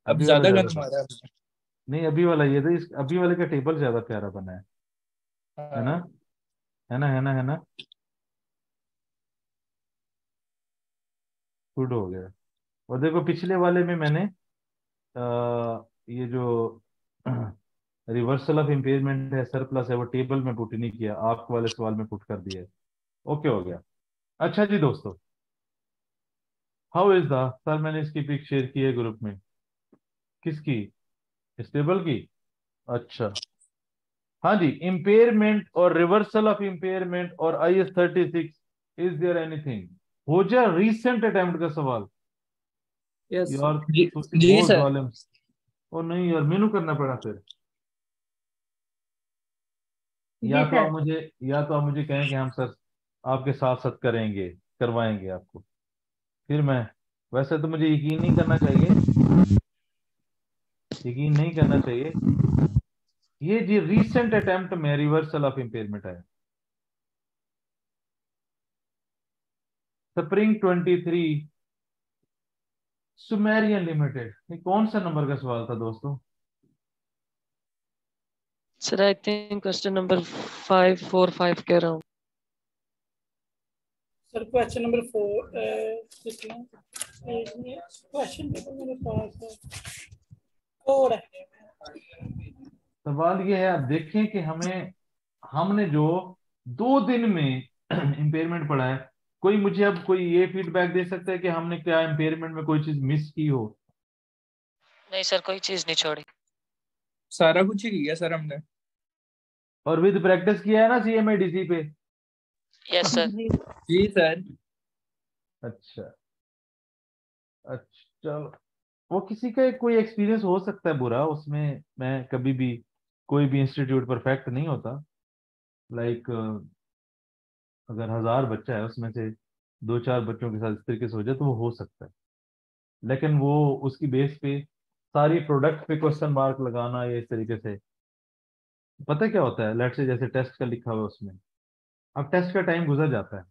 D: अब
A: अभी वाला
D: ज्यादा
A: ज्यादा
D: गंद
A: सही।
D: मारा है आपने।
A: नहीं, अभी वाला ये था, इस अभी वाले का टेबल ज्यादा प्यारा बना है ना?
D: हाँ।
A: है ना, है ना, है ना? गुड हो गया। और देखो पिछले वाले में मैंने ये जो रिवर्सल ऑफ इम्पेयरमेंट है, सरप्लस है, वो टेबल में पुट नहीं किया, आपके वाले सवाल में पुट कर दिया है। ओके हो गया। अच्छा जी दोस्तों, हाउ इज द, सर मैंने इसकी पिक शेयर की है ग्रुप में। किसकी? इस टेबल की। अच्छा। हाँ जी, इम्पेयरमेंट और रिवर्सल ऑफ इम्पेयरमेंट और IS-36, इज देयर एनीथिंग? हो जाए रीसेंट अटेम्प्ट का सवाल।
F: Yes, sir.
A: यार
D: जी
A: तुसी
D: जी
A: बहुत
D: सर।
A: जालिम। और नहीं यार, मेनू करना पड़ा फिर।
E: जी सर।
A: या तो आप मुझे कहें कि हम सर आपके साथ साथ करेंगे, करवाएंगे आपको, फिर मैं, वैसे तो मुझे यकीन नहीं करना चाहिए, यकीन नहीं करना चाहिए। ये जी रीसेंट अटेम्प्ट में रिवर्सल ऑफ इम्पेयरमेंट है, स्प्रिंग 23, सुमेरियन लिमिटेड। ये कौन सा नंबर का सवाल था दोस्तों?
C: Sir I think question number 545 कह रहा हूँ।
B: सर क्वेश्चन नंबर 4 कितना क्वेश्चन पेपर मेरे पास है, 4 है।
A: सवाल ये है, आप देखें कि हमने जो 2 दिन में इम्पेयरमेंट पढ़ा है, कोई मुझे अब कोई ये फीडबैक दे सकता है कि हमने क्या इम्पेयरमेंट में कोई चीज मिस की हो?
C: नहीं सर, कोई चीज नहीं छोड़ी।
D: सारा कुछ ही किया सर हमने।
A: और विद प्रैक्टिस किया है ना CMA-DC पे?
C: Yes sir.
E: जी
D: जी सर।
A: अच्छा। अच्छा चलो, वो किसी का कोई एक्सपीरियंस हो सकता है बुरा उसमें, मैं कभी भी, कोई भी इंस्टीट्यूट परफेक्ट नहीं होता। लाइक अगर 1000 बच्चा है उसमें से 2-4 बच्चों के साथ इस तरीके से हो जाए तो वो हो सकता है, लेकिन वो उसकी बेस पे सारी प्रोडक्ट पे क्वेश्चन मार्क लगाना या इस तरीके से, पता है क्या होता है? लेट से जैसे टेस्ट का लिखा हुआ है उसमें, अब टेस्ट का टाइम गुजर जाता है,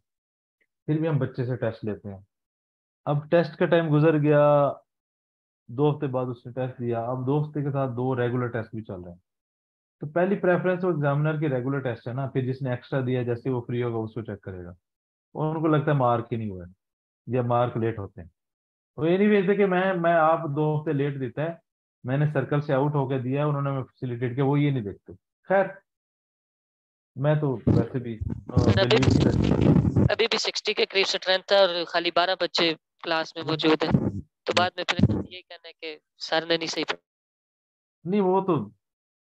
A: फिर भी हम बच्चे से टेस्ट लेते हैं। अब टेस्ट का टाइम गुजर गया, 2 हफ्ते बाद उसने टेस्ट दिया, अब 2 हफ्ते के साथ 2 रेगुलर टेस्ट भी चल रहे हैं, तो पहली प्रेफरेंस वो एग्जामिनर की रेगुलर टेस्ट है ना, फिर जिसने एक्स्ट्रा दिया जैसे वो फ्री होगा उसको चेक करेगा। और उनको लगता है मार्क ही नहीं हुआ है या मार्क लेट होते हैं। तो ये नहीं भेजते कि मैं आप 2 हफ्ते लेट देता है, मैंने सर्कल से आउट होकर दिया है, उन्होंने फैसिलिटेट किया, वो ये नहीं देखते। खैर, मैं तो वैसे भी
C: सर
A: बिलीव नहीं रखता।
C: अभी भी 60 के करीब स्ट्रेंथ था और खाली 12 बच्चे क्लास में मौजूद है, तो बाद में फिर ये कहना है कि सर ने नहीं सही पढ़ा।
A: नहीं, वो तो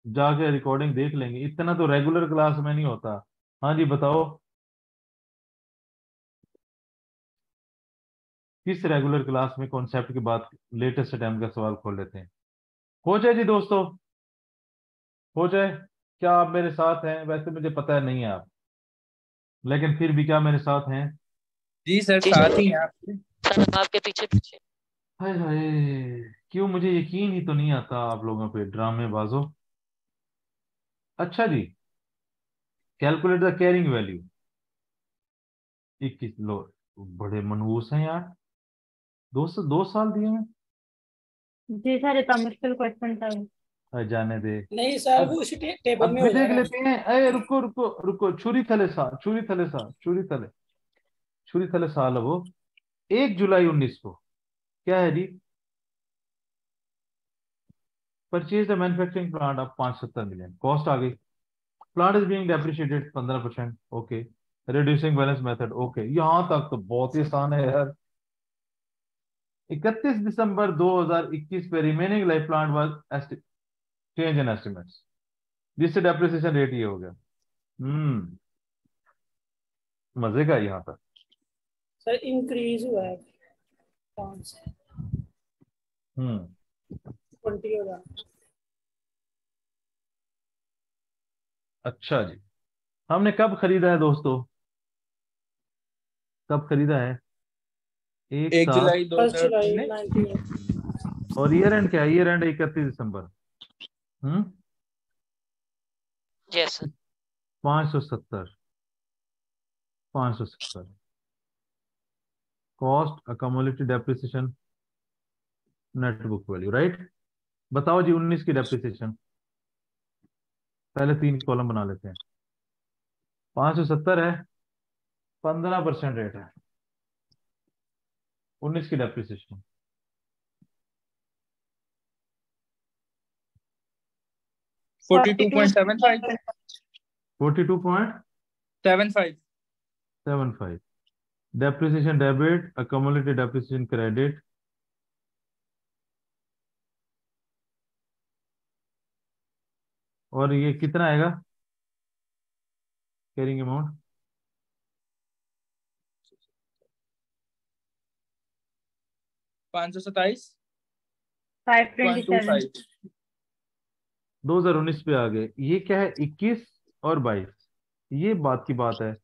A: जाके रिकॉर्डिंग देख लेंगे, इतना तो रेगुलर क्लास में नहीं होता। हाँ जी बताओ, किस रेगुलर क्लास में कॉन्सेप्ट के बाद लेटेस्ट अटेम्प्ट का सवाल खोल लेते हैं? हो जाए जी दोस्तों, हो जाए। क्या आप मेरे साथ हैं? वैसे मुझे पता है नहीं है आप, लेकिन फिर भी क्या मेरे साथ हैं?
D: जी सर,
C: जी
D: साथ
C: सर।
D: ही हैं आपके।
C: सर हम आपके पीछे पीछे।
A: हाय हाय, क्यों मुझे यकीन ही तो नहीं आता आप लोगों पे, ड्रामेबाजों। अच्छा जी, कैलकुलेट द कैरिंग वैल्यू 21 लो, बड़े मनहूस हैं यार, 2 साल दिए हैं।
E: जी सर, इतना मुश्किल क्वेश्चन था।
A: जाने दे।
B: नहीं सर,
A: अब
B: वो उसी टेबल
A: अब
B: में
A: भी
B: हो
A: देख
B: जाएगा।
A: लेते हैं। अरे रुको रुको रुको, छुरी थले सा, छुरी थले सा, छुरी थले, छुरी थले साल है वो। 1 जुलाई 2019 को क्या है जी? Purchase the manufacturing plant of 570 million, cost आ गई। Plant is being depreciated 15%, okay. Reducing balance method, okay, यहां तक तो बहुत ही आसान है यार। 31 दिसंबर 2021 पे remaining life plant was change in estimates, जिससे डेप्रिसिएशन रेट ये हो गया। हम्म, मजे का है यहाँ तक।
B: सर इंक्रीज हुआ है 5 से
A: हम्म,
B: 20 हो जाएगा।
A: अच्छा जी, हमने कब खरीदा है दोस्तों? कब खरीदा है? एक
D: एक
A: साथ
D: जुलाई
B: 1 जुलाई
D: 2019।
B: 19
A: और ईयर एंड क्या है? Year and 31 December.
C: Yes sir.
A: 570 570 cost accumulated depreciation net book value, right. बताओ जी 19 की डेप्रिसिएशन, पहले 3 कॉलम बना लेते हैं। 570 है, 15% रेट है 19 की depreciation.
D: 42.75
A: 42.75
D: 75
A: depreciation debit, accumulated depreciation credit. और ये कितना आएगा कैरिंग अमाउंट?
D: 527.25
E: 527
A: 2019 पे आ गए। ये क्या है? 21 और 22, ये बात की बात है।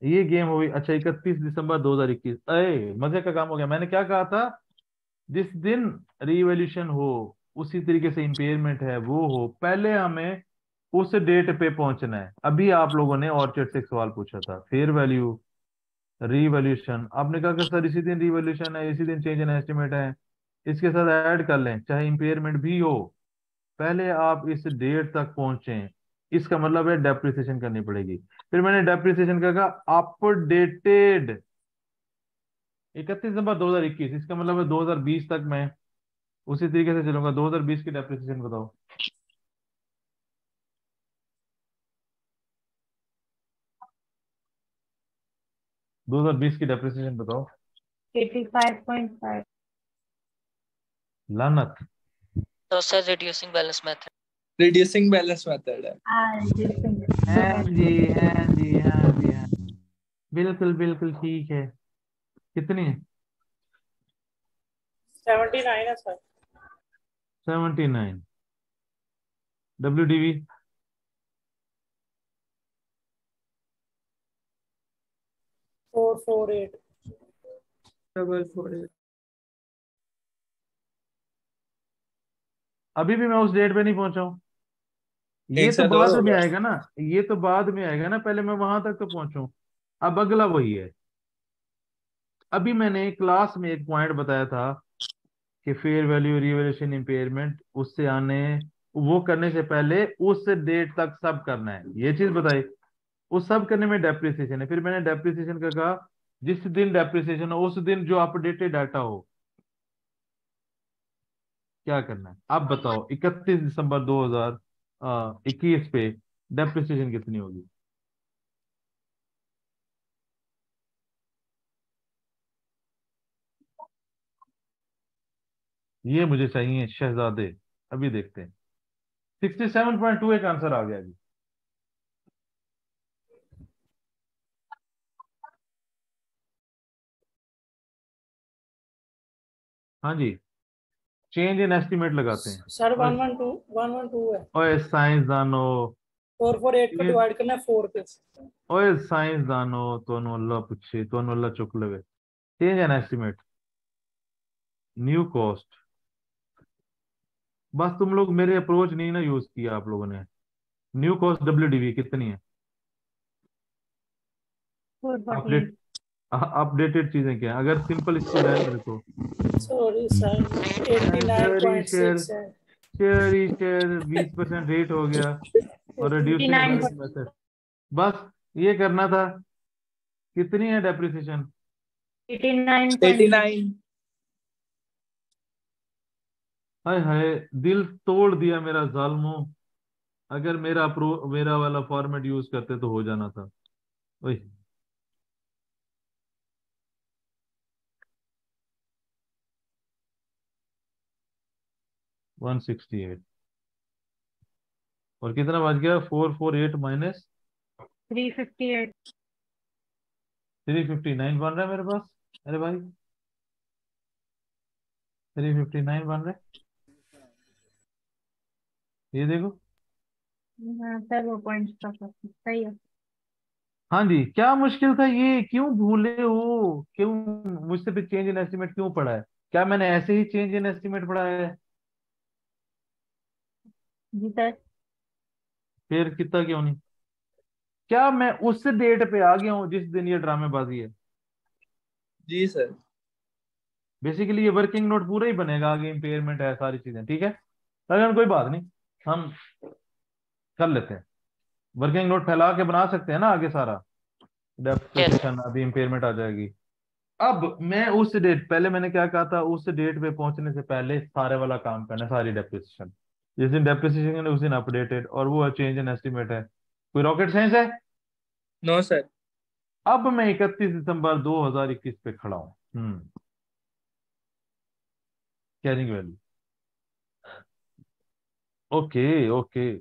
A: ये गेम हो गई। अच्छा 31 दिसंबर 2021, अरे मजे का काम हो गया। मैंने क्या कहा था? जिस दिन रीवैल्यूएशन हो उसी तरीके से इम्पेयरमेंट है वो हो, पहले हमें उस डेट पे पहुंचना है। अभी आप लोगों ने ऑर्चर्ड से एक सवाल पूछा था, फेयर वैल्यू रीवैल्यूएशन। आपने कहा कि सर इसी दिन रीवैल्यूएशन है, इसी दिन चेंज इन एस्टिमेट है, इसके साथ ऐड कर लें चाहे इम्पेयरमेंट भी हो। पहले आप इस डेट तक पहुंचे, इसका मतलब है डेप्रिसिएशन करनी पड़ेगी। फिर मैंने डेप्रिसिएशन का कहा अपडेटेड 31 दिसंबर 2021, इसका मतलब है 2020 तक मैं उसी तरीके से चलूंगा। 2020 की डेप्रिसिएशन बताओ। 2020 की डेप्रिसिएशन बताओ।
E: 85.5
A: लानत।
C: तो sir reducing balance method.
D: Reducing balance method है।
A: हाँ जी हाँ जी हाँ जी हाँ, बिल्कुल बिल्कुल ठीक है। कितनी है?
B: 79 है सर।
A: 79। WDV
B: 448।
F: 448।
A: अभी भी मैं उस डेट पे नहीं पहुंचा हूं। ये
D: एक
A: तो
D: साथ और
A: बाद में
D: होगा।
A: आएगा ना, ये तो बाद में आएगा ना, पहले मैं वहां तक तो पहुंचूं। अब अगला वही है। अभी मैंने क्लास में एक पॉइंट बताया था कि फेयर वैल्यू रिवैल्यूएशन इम्पेयरमेंट उससे आने, वो करने से पहले उस डेट तक सब करना है, ये चीज बताई। उस सब करने में डेप्रिसिएशन है। फिर मैंने डेप्रिसिएशन का कहा जिस दिन डेप्रिसिएशन हो उस दिन जो अपडेटेड डाटा हो क्या करना है। अब बताओ 31 दिसंबर 2021 पे डेप्रिसिएशन कितनी होगी? ये मुझे चाहिए शहजादे। अभी देखते हैं। 67.2 एक आंसर आ गया जी। हाँ जी, चेंज इन एस्टिमेट लगाते हैं।
B: सर 112 है।
A: ओए साइंसदानो,
B: 448 को डिवाइड करना है 4 पे।
A: ओए साइंसदानो, ਤੁਹਾਨੂੰ ਅੱਲਾ ਪੁੱਛੇ, ਤੁਹਾਨੂੰ ਅੱਲਾ ਚੁੱਕ ਲਵੇ। Change an estimate, new cost. बस तुम लोग मेरे अप्रोच नहीं ना यूज किया आप लोगों ने। न्यू कॉस्ट WDV कितनी है?
E: 448
A: अपडेट अपडेटेड चीजें क्या है? अगर सिंपल इसको ध्यान में रखो,
B: सॉरी सर,
A: शेयर
B: 89.6 है।
A: शेयर 20% रेट हो गया और रिड्यूसिंग
E: 89
A: बैलेंस मेथड, बस ये करना था। कितनी है डेप्रिसिएशन?
E: 89.6
D: 89
A: हाय हाय, दिल तोड़ दिया मेरा जालमो। अगर मेरा वाला फॉर्मेट यूज करते तो हो जाना था। ओए 168 और कितना बच गया? 448 माइनस
E: 358
A: 359 बन रहा है मेरे पास। अरे भाई 359 बन रहा है, ये देखो।
E: हाँ सर वो पॉइंट्स का सही है।
A: हाँ जी, क्या मुश्किल था? ये क्यों भूले हो? क्यों मुझसे भी चेंज इन एस्टिमेट क्यों पड़ा है? क्या मैंने ऐसे ही चेंज इन एस्टिमेट पढ़ाया है?
E: जी सर।
A: फिर कितना क्यों नहीं? क्या मैं उस डेट पे आ गया हूं जिस दिन ये ड्रामेबाजी है?
D: जी सर।
A: बेसिकली ये वर्किंग नोट पूरा ही बनेगा, आगे इम्पेयरमेंट है सारी चीजें, ठीक है। अगर कोई बात नहीं, हम कर लेते हैं। वर्किंग नोट फैला के बना सकते हैं ना आगे सारा,
C: यस
A: डेप्रिसिएशन अभी इम्पेयरमेंट आ जाएगी। अब मैं उस डेट, पहले मैंने क्या कहा था, उस डेट पे पहुंचने से पहले सारे वाला काम करना, सारी डेप्रिसिएशन जिस दिन डेप्रिसिएशन है उस दिन अपडेटेड, और वो चेंज इन एस्टिमेट है। कोई रॉकेट साइंस है?
D: No sir.
A: अब मैं 31 दिसंबर 2021 पे खड़ा हूं। Carrying value, okay okay.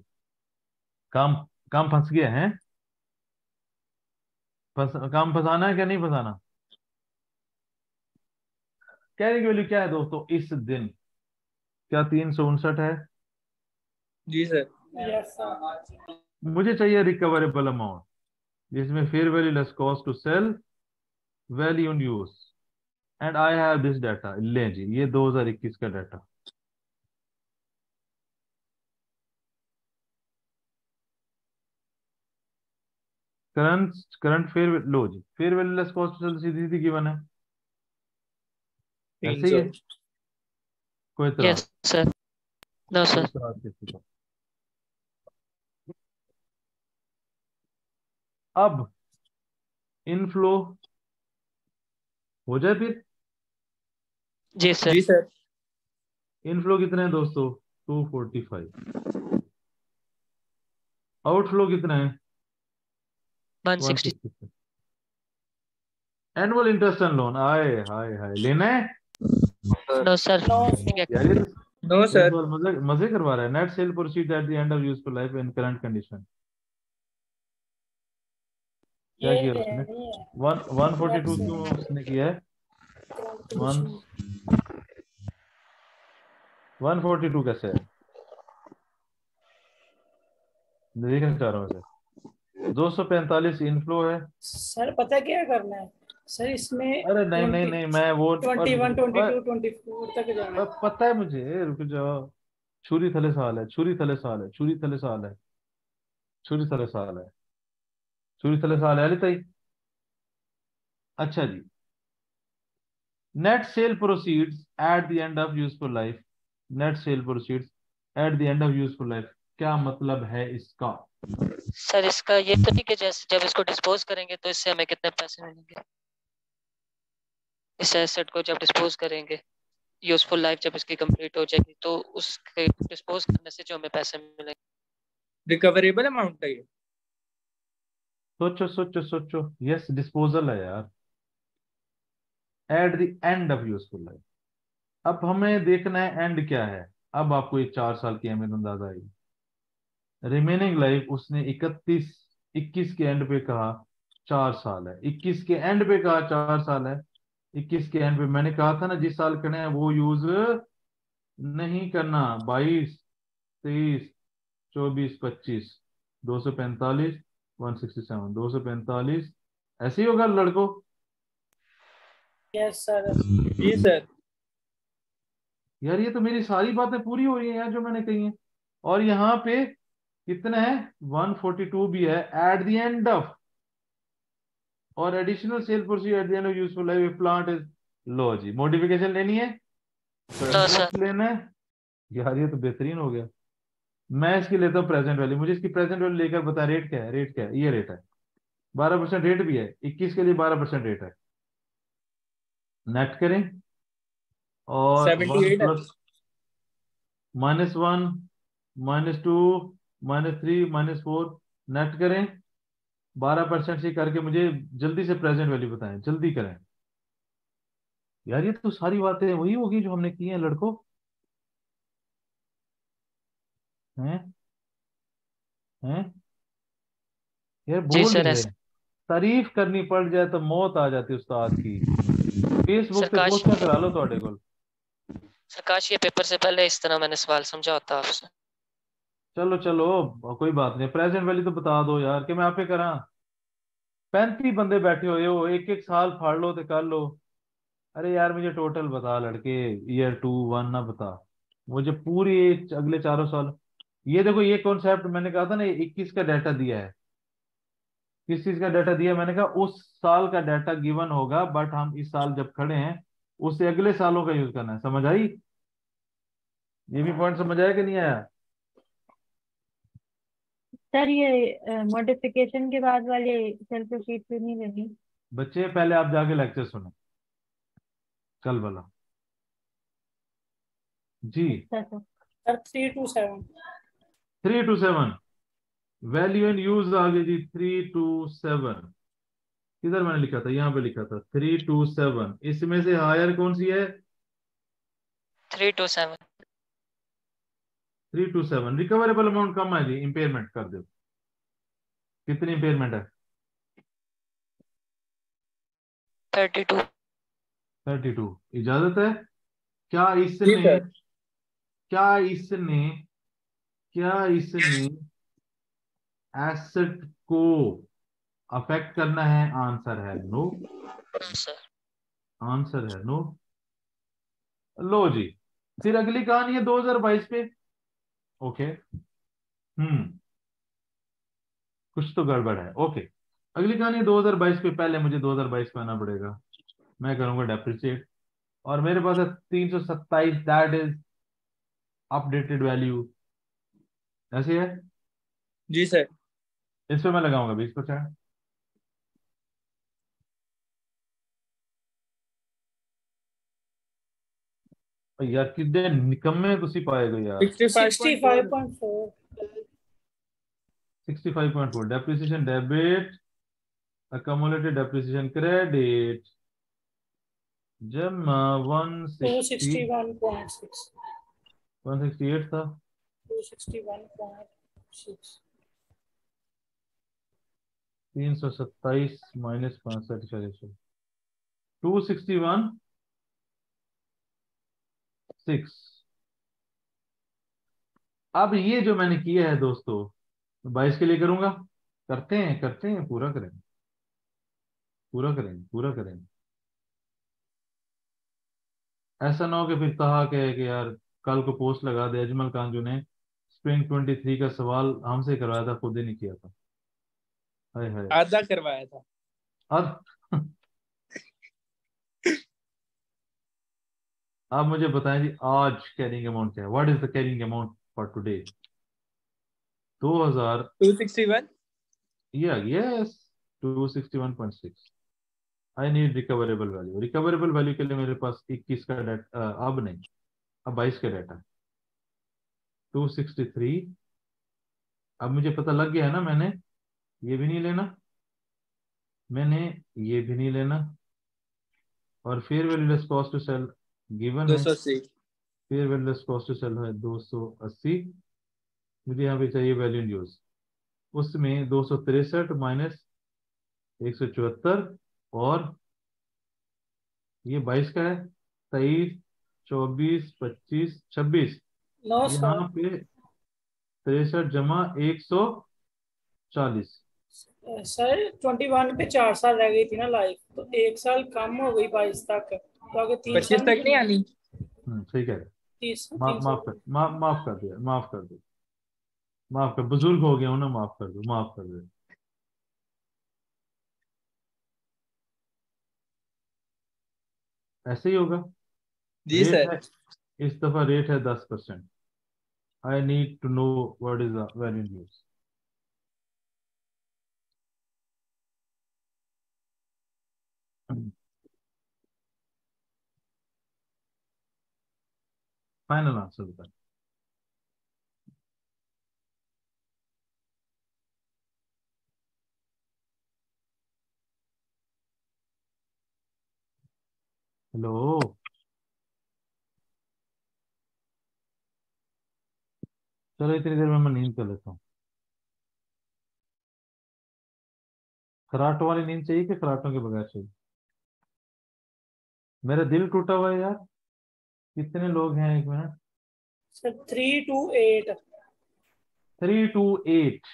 A: काम काम फंस गया है। काम फंसाना है क्या नहीं फंसाना? कैरिंग वैल्यू क्या है दोस्तों इस दिन? क्या 359 है?
D: जी सर।
B: Yes sir.
A: मुझे चाहिए रिकवरेबल अमाउंट जिसमें fair value less cost to sell, value in use, and I have this data. ले जी, ये 2021 का डाटा। करंट करंट फेयर, लो जी, fair value less cost to sell सीधी सीधी गिवन है,
D: तीन
A: ऐसे ही
D: सौ
A: है। कोई इतराज?
C: Yes sir. नो
A: कोई
C: सर।
A: इतराज किसी का? अब इनफ्लो हो जाए फिर।
C: जी सर।
D: जी सर।
A: इनफ्लो कितने हैं दोस्तों? 245। आउटफ्लो कितना है?
C: 160।
A: 166। एनुअल इंटरेस्ट एंड लोन, आए हाय हाय, लेना है?
C: No sir.
B: नो
A: यार ये तो
D: नो सर।
A: सवाल मजे मजे करवा रहा है। Net cell proceed at the end of useful life in current condition, क्या
B: ये
A: किया
B: है
A: उसने?
B: नहीं है।
A: 142 क्यों उसने किया है? वन 142 कैसे है? देखना चाह रहा हूँ इसे। 245 इनफ्लो है।
B: सर पता है क्या करना है? सर इसमें
A: अरे नहीं नहीं
B: 20,
A: नहीं, मैं वो
B: 21, 22, 24 तक जाना है।
A: पता है मुझे, रुक जाओ। छुरी थले साल है, छुरी थले साल है, छुरी थले साल है, छुरी थले साल है, छुरी थले साल है लिताई। अच्छा जी, net sale proceeds at the end of useful life, net sale proceeds at the end of useful life, क्या मतलब है इसका?
C: सर इसका ये तो नहीं कि जैसे जब इसको डिस्पोज करेंगे तो इससे हमें कितने पैसे मिलेंगे, इस एसेट को जब डिस्पोज करेंगे, यूजफुल लाइफ जब इसकी कंप्लीट हो जाएगी तो उसके डिस्पोज करने से जो हमें पैसे मिलेंगे।
D: रिकवरेबल अमाउंट है ये।
A: सोचो सोचो सोचो, यस डिस्पोजल है यार, eight the end of useful life. अब हमें देखना है एंड क्या है। अब आपको ये 4 साल की अहमियत अंदाजा आई। रिमेनिंग लाइफ उसने 21 के एंड पे कहा 4 साल है, 21 के एंड पे कहा 4 साल है। 21 के एंड पे मैंने कहा था ना, जिस साल करना है वो यूज नहीं करना। 22, 23, 24, 25, 245, 167, 245, ऐसे ही होगा लड़कों।
B: Yes sir.
D: जी सर।
A: यार ये तो मेरी सारी बातें पूरी हो रही हैं यार जो मैंने कही हैं। और यहाँ पे कितना है? 142 भी है एट द एंड ऑफ, और additional sale proceed at the end of useful life plant is. लो जी, मॉडिफिकेशन लेनी है तो
C: नो सर।
A: इंटरेस्ट लेना है। यार ये तो बेहतरीन हो गया। मैं इसकी लेता हूँ प्रेजेंट वैल्यू, मुझे इसकी प्रेजेंट वैल्यू लेकर बता, रेट क्या है, रेट क्या है? ये रेट है 12% रेट भी है, 21 के लिए 12% रेट है। नेट करें, और 1
D: 78 है।
A: प्लस -1 -2 -3 -4, नेट करें। 12% से करके मुझे जल्दी से प्रेजेंट वैल्यू बताएं, जल्दी करें। यार ये तो सारी बातें वही होगी जो हमने की हैं लड़कों, हैं हैं। यार
C: जी
A: बोल
C: सर।
A: नहीं रहे।
C: ऐसा
A: तारीफ करनी पड़ जाए तो मौत आ जाती उस्ताद की। फेसबुक से
C: सरकाश,
A: पोस्टर करा लो थोड़े को।
C: सरकाश ये पेपर से पहले इस तरह मैंने सवाल समझा होता आपसे।
A: चलो चलो, कोई बात नहीं, प्रेजेंट वैल्यू तो बता दो यार कि मैं आपे करा। 35 बंदे बैठे हुए हो, एक एक साल फाड़ लो तो कर लो। अरे यार मुझे टोटल बता लड़के, ईयर 2 1 ना बता मुझे पूरी अगले चारों साल। ये देखो ये कॉन्सेप्ट मैंने कहा था ना, 21 का डाटा दिया है। किस चीज का डाटा दिया है? मैंने कहा उस साल का डाटा गिवन होगा, बट हम इस साल जब खड़े हैं उससे अगले सालों का यूज करना है। समझ आई? ये भी पॉइंट समझ आया कि नहीं आया?
E: सर ये मॉडिफिकेशन के बाद वाले सेल शीट पे नहीं लगी।
A: बच्चे पहले आप जाके लेक्चर सुनो कल वाला। जी।
E: अच्छा sir.
B: Sir 3 to 7।
A: 3 to 7 value and use आ गई जी। 3 to 7 इधर मैंने लिखा था, यहाँ पे लिखा था 3 to 7। इसमें से हायर कौन सी है?
C: 3 to 7।
A: 3 to 7। रिकवरेबल अमाउंट कम है जी, इंपेयरमेंट कर दो। कितनी इंपेयरमेंट है?
C: 32।
A: 32। इजाजत है? क्या
D: जी
A: इसने
D: सर।
A: क्या इसने क्या इसने एसेट को अफेक्ट करना है? आंसर है नो।
C: सर
A: आंसर है नो। लो जी, फिर अगली कहानी है 2022 पे। ओके। कुछ तो गड़बड़ है। ओके, अगली कहानी 2022 पे। पहले मुझे 2022 पे आना पड़ेगा। मैं करूंगा डेप्रिसिएट, और मेरे पास है 327। That is updated value. ऐसे है।
D: जी सर।
A: इस पे मैं लगाऊंगा 20%। यार कितने निकम्मे तुसी पाएगा यार।
D: 65.4।
B: 65.4।
A: 65.4 depreciation debit, accumulated depreciation credit, जमा 160
B: 261.6।
A: 168 था।
B: 261.6।
A: 327 माइनस 65 261.6। अब ये जो मैंने किया है दोस्तों, 22 के लिए करूंगा। करते हैं पूरा करेंगे, पूरा करेंगे, पूरा करेंगे। ऐसा ना हो कि फिर कहा कि यार कल को पोस्ट लगा दे अजमल कांजू ने स्प्रिंग 23 का सवाल हमसे करवाया था, खुद ही नहीं किया था। हाय हाय।
D: आधा करवाया था।
A: अब आप मुझे बताएं जी, आज कैरिंग अमाउंट क्या है? What is the carrying amount for today? 2000।
D: 261।
A: Yes, 261.6। I need recoverable value. Recoverable value के लिए मेरे पास 21 का डाटा, अब नहीं, अब 22 का डाटा 263। अब मुझे पता लग गया है ना, मैंने ये भी नहीं लेना, मैंने ये भी नहीं लेना, और fair value less cost to sell given है।
D: 280।
A: Fair value less cost to sell है 280। मुझे यहाँ पे चाहिए वैल्यू इन यूज। उसमें 263 माइनस 174, और ये 22 का है। 23 24 25 26।
B: No sir.
A: यहाँ पे 63 जमा 140।
B: सर 21 पे 4 साल रह गई थी ना लाइफ, तो 1 साल कम हो गई 22 तक, तो आगे
D: 25
B: 3 साल
D: तक नहीं आनी।
A: ठीक है।
B: 30
A: माफ
B: 3
A: माफ
B: साल।
A: कर माफ कर दिया, माफ कर दो, माफ कर, बुजुर्ग हो गया हूं ना, माफ कर दो, माफ कर दो। ऐसे ही होगा।
D: जी
A: रेट
D: सर।
A: है, इस दफा रेट है 10%। I need to know what is the value use. Final answer बता। हेलो, चलो इतनी देर में मैं नींद कर लेता हूँ। खराटों वाली नींद चाहिए कि खराटों के बगैर चाहिए? मेरा दिल टूटा हुआ है यार। कितने लोग हैं? एक मिनट।
B: Sir 3 to 8।
A: 3 to 8।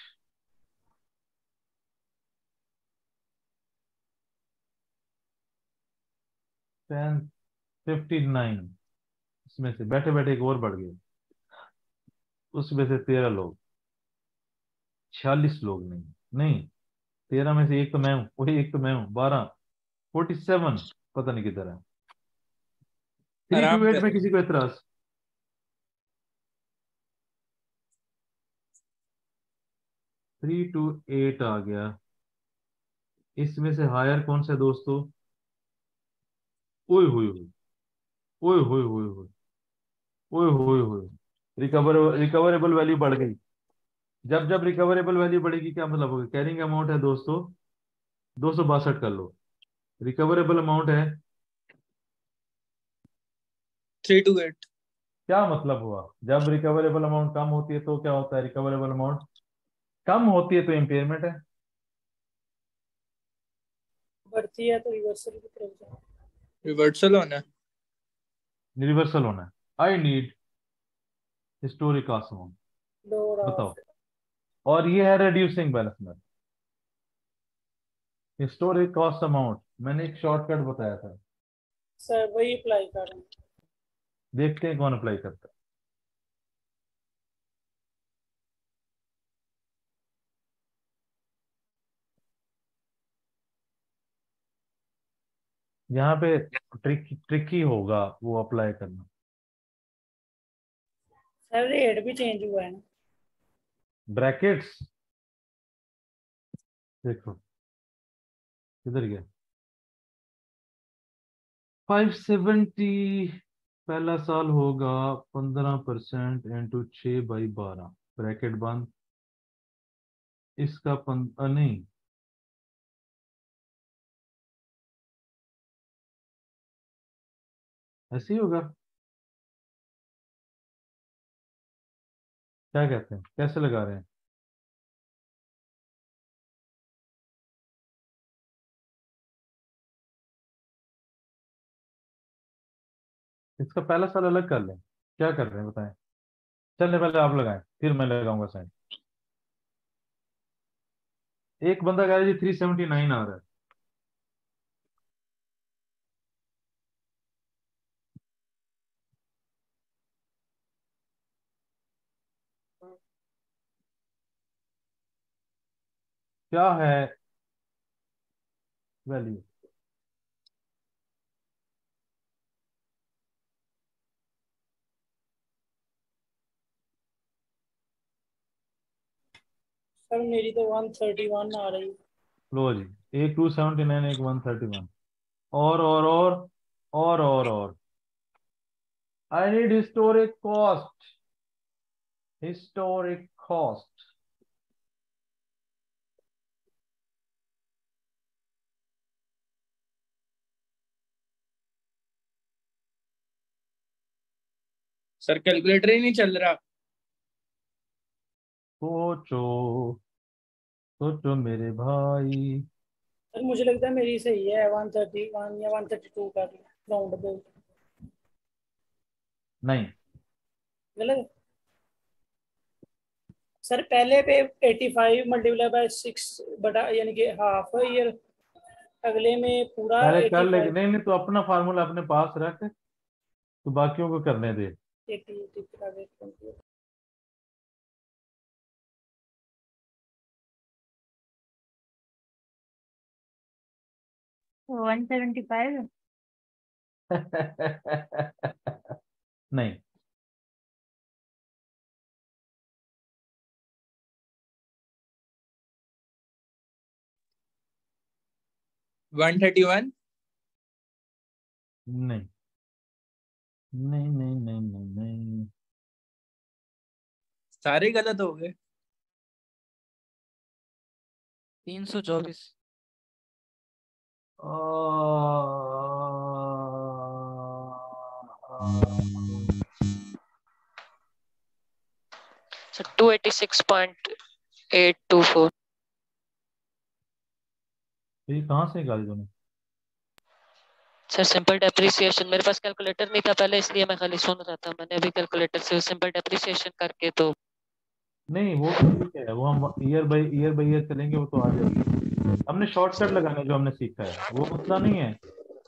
A: 1059, इसमें से बैठे बैठे एक और बढ़ गए, उसमें से 13 लोग, 46 लोग, नहीं नहीं 13 में से एक तो मैं हूँ, वही एक तो मैं हूँ, 12, 47, पता नहीं किधर है। 3
D: आराम
A: to 8
D: कर।
A: में किसी को एतराज? थ्री टू एट आ गया। इसमें से हायर कौन सा है दोस्तों? ओए होए होए, ओए होए होए होए, ओए होए होए, रिकवरेबल वैल्यू बढ़ गई। जब जब रिकवरेबल वैल्यू बढ़ेगी क्या मतलब होगा? कैरिंग अमाउंट है दोस्तों 262 कर लो, रिकवरेबल अमाउंट है
D: 3 to 8।
A: क्या मतलब हुआ? जब रिकवरेबल अमाउंट कम होती है तो क्या होता है? रिकवरेबल अमाउंट कम होती है तो इम्पेयरमेंट है,
B: बढ़ती है तो रिवर्सल की तरफ जाओ।
D: रिवर्सल होना है।
A: रिवर्सल होना है। आई need historic cost amount,
B: lower
A: बताओ।
B: ऑफ
A: और ये है रिड्यूसिंग बैलेंस में हिस्टोरिक कॉस्ट अमाउंट, मैंने एक शॉर्टकट बताया था,
B: सर वही अप्लाई कर रहे हैं।
A: देखते हैं कौन अप्लाई करता है। यहाँ पे ट्रिकी होगा वो अप्लाई करना।
B: सर रेट भी चेंज हुआ है ना।
A: ब्रैकेट्स देखो किधर गया? 570 पहला साल होगा 15% इंटू 6/12, ब्रैकेट बंद। इसका नहीं, ऐसे ही होगा। क्या कहते हैं, कैसे लगा रहे हैं? इसका पहला साल अलग कर लें, क्या कर रहे हैं बताएं? चलने पहले आप लगाएं फिर मैं लगाऊंगा साइन। एक बंदा कह रहा है जी 379 आ रहा है। क्या है वैल्यू?
B: सर मेरी तो 131 आ रही है।
A: लो जी, एक 279, एक 131, और I need historic cost, historic cost.
D: Sir calculator ही नहीं चल रहा।
A: सोचो सोचो मेरे भाई।
B: सर मुझे लगता है मेरी सही है 131 या 132 कर राउंड दो।
A: नहीं,
B: गलत सर। पहले पे 85 मल्टीप्लाई बाय 6 बटा यानी कि हाफ ईयर, अगले में पूरा
A: पहले कर ले,
B: 85
A: नहीं नहीं तो अपना फार्मूला अपने पास रख, तो बाकियों को करने दे।
B: 80 का वेट करती
E: 175।
A: नहीं,
D: 131।
A: नहीं नहीं नहीं नहीं नहीं नहीं।
D: सारे गलत हो गए।
C: 324। सर 286.824।
A: ये कहाँ से निकाली तूने?
C: सर सिंपल डेप्रिसिएशन, मेरे पास कैलकुलेटर नहीं था पहले, इसलिए मैं खाली सुन रहा था। मैंने अभी कैलकुलेटर से सिंपल डेप्रिसिएशन करके तो
A: नहीं वो तो ठीक है, वो हम ईयर बाय ईयर चलेंगे, वो तो आ जाएगी। हमने शॉर्टकट लगाने जो हमने सीखा है वो उतना नहीं है।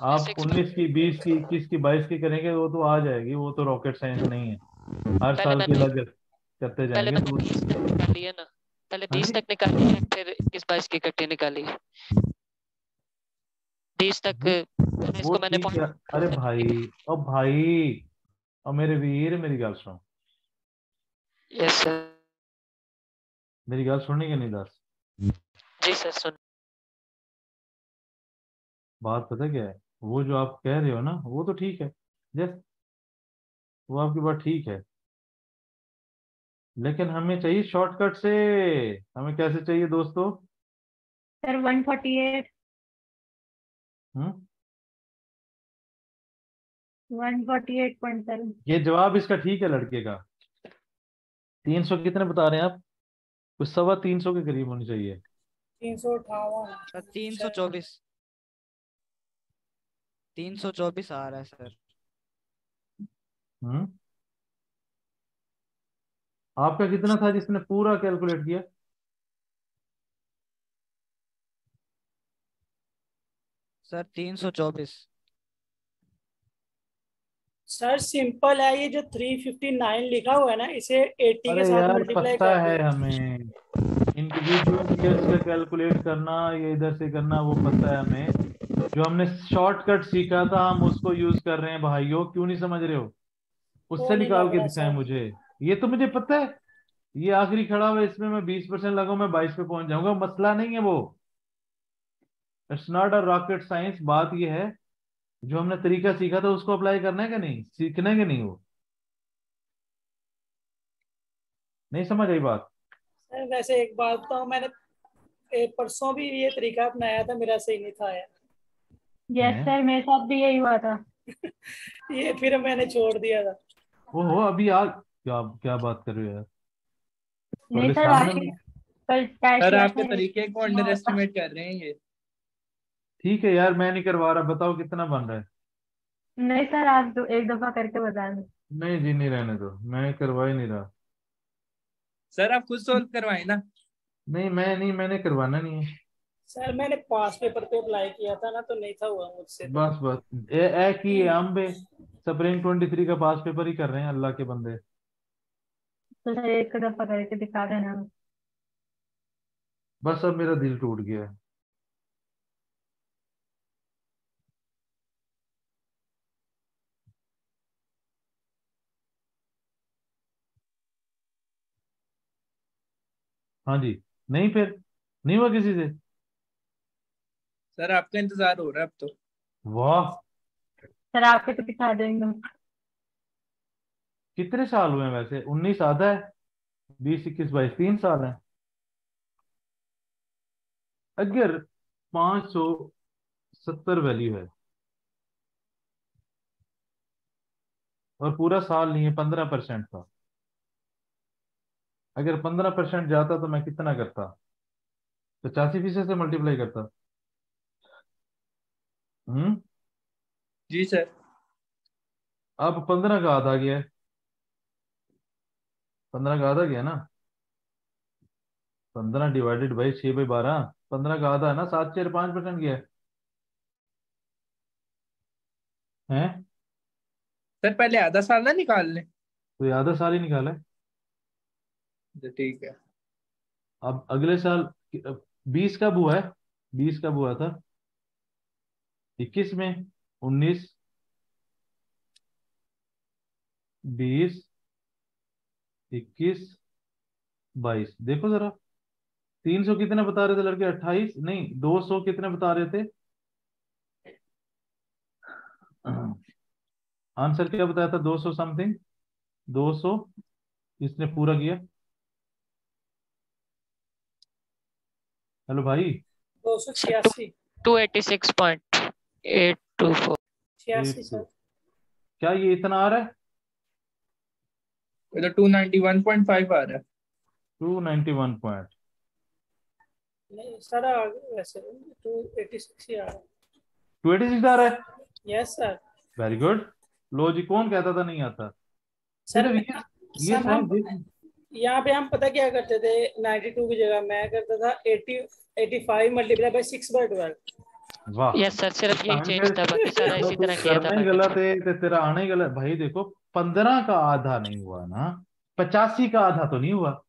A: आप
C: Six
A: 19 की 20 की 21 की 22 की करेंगे वो तो आ जाएगी, वो तो रॉकेट साइंस नहीं है, हर
C: पहले
A: साल की
C: मैंने
A: अलग करते
C: पहले
A: जाएंगे
C: मैंने
A: तो।
C: 20 तक निकाली है ना, पहले
A: हाँ
C: 20
A: जी,
C: तक निकाली है, फिर 21 22 की इकट्ठी निकाली है। 20 तक
A: वो
C: मैंने
A: ठीक है। अरे भाई, अब भाई, अब मेरे वीर मेरी गल सुन,
C: यस सर।
A: मेरी गल सुननी कि नहीं दस।
C: जी सर सुन।
A: बात पता क्या है, वो जो आप कह रहे हो ना वो तो ठीक है, जस वो आपकी बात ठीक है, लेकिन हमें चाहिए शॉर्टकट से। हमें कैसे चाहिए दोस्तों?
E: सर 148
A: हम्म
E: 148.7।
A: ये जवाब इसका ठीक है लड़के का। 300 कितने बता रहे हैं आप? कुछ 325 के करीब होनी चाहिए।
B: 358।
F: सर 324 324 आ रहा है सर।
A: हम्म आपका कितना था जिसने पूरा कैलकुलेट किया?
F: सर 324।
B: सर सिंपल है, ये जो 359 लिखा हुआ है ना, इसे 80 के
A: अरे
B: साथ
A: यार
B: मल्टीप्लाई
A: पता
B: कर
A: है
B: दो।
A: हमें, इंडिविजुअल ईयर्स का कैलकुलेट करना, ये इधर से करना, वो पता है हमें। जो हमने शॉर्टकट सीखा था हम उसको यूज कर रहे हैं भाइयों, क्यों नहीं समझ रहे हो?
B: वो
A: उससे
B: नहीं
A: निकाल
B: लग
A: के
B: रहा
A: दिखाएं
B: सर।
A: मुझे। ये तो मुझे पता है, ये आखिरी खड़ा हुआ है, इसमें मैं 20% लगाऊं मैं 22 पे पहुंच जाऊंगा, मसला नहीं है वो। It's not a rocket science. बात ये है, जो हमने तरीका सीखा था उसको अप्लाई करना है कि नहीं, सीखना है कि नहीं, वो नहीं समझ आई बात?
B: सर वैसे एक बात बताऊं, मैंने परसों भी ये तरीका अपनाया था, मेरा सही नहीं था यार।
E: यस
A: है
E: सर, मेरे साथ भी यही हुआ था।
B: ये फिर मैंने छोड़ दिया था।
A: ओहो, अभी आज क्या क्या बात कर रहे हो यार?
E: नहीं सर,
A: परेशान
E: आपके
A: में।
E: कल ट्राई
D: सर
E: किया
D: आपके
E: था,
D: तरीके को अंडर एस्टिमेट कर रहे हैं ये।
A: ठीक है यार, मैं नहीं करवा रहा, बताओ कितना बन रहा है?
E: नहीं सर, आप एक दफा करके बता दें।
A: नहीं जी, नहीं, रहने दो, मैं करवा ही नहीं रहा।
D: सर आप खुद सोल्व करवाएं ना।
A: नहीं मैं नहीं, मैंने करवाना नहीं है।
B: सर मैंने पास पेपर पे अप्लाई किया था ना, तो नहीं था हुआ मुझसे तो।
A: बस बस, ए की हम बे स्प्रिंग 23 का पास पेपर ही कर रहे हैं अल्लाह के बंदे।
E: तो सर एक दफा करके दिखा देना।
A: बस अब मेरा दिल टूट गया है। हाँ जी, नहीं फिर नहीं हुआ किसी से?
D: सर आपका इंतजार हो रहा है अब तो।
A: वाह,
E: सर आपके तो दिखा देंगे।
A: कितने साल हुए हैं वैसे? 19 आधा है, 20 21 22 3 साल है। अगर 570 वैल्यू है और पूरा साल नहीं है, 15% था, अगर 15% जाता तो मैं कितना करता? 85% से मल्टीप्लाई करता। हम्म
D: जी सर।
A: अब 15 का आधा गया है, 15 का आधा गया ना, 15 डिवाइडेड बाई 6/12, 15 का आधा है ना, 7 4 5% गया है।
D: सर पहले आधा साल ना निकाल लें।
A: तो ये आधा साल ही निकाला है।
D: तो ठीक है।
A: अब अगले साल 20 कब हुआ है? 20 कब हुआ था? 21 में, 19, 20, 21, 22, देखो जरा। 300 कितने बता रहे थे लड़के? 28 नहीं, 200 कितने बता रहे थे? आंसर क्या बताया था? 200 समथिंग, 200। इसने पूरा किया। हेलो भाई।
B: 286।
C: 286.824।
B: 86
A: 82,
B: सर।
A: क्या ये इतना आ रहा है?
D: इधर 291.5 आ रहा है।
A: 291 पॉइंट।
B: नहीं सर, वैसे 286 ही आ रहा है।
A: 286 आ रहा है।
B: Yes sir.
A: Very good. लो जी, कौन कहता था नहीं आता?
B: सर
A: सिर्फ
B: मैं
A: ये
B: सर हम
A: साइंस।
B: यहाँ पे हम पता क्या करते थे, 92 की जगह मैं करता था 85 मल्टीप्लाई बाई 6/12।
A: वाह।
C: यस सर, सिर्फ यही चेंज
A: टाइम
C: था, बाकी सारा इसी
A: कुछ
C: तरह किया था
A: करना ही
C: मैंने।
A: गलत है तो तेरा आना ही गलत। भाई देखो 15 का आधा नहीं हुआ ना, 85 का आधा तो नहीं हुआ।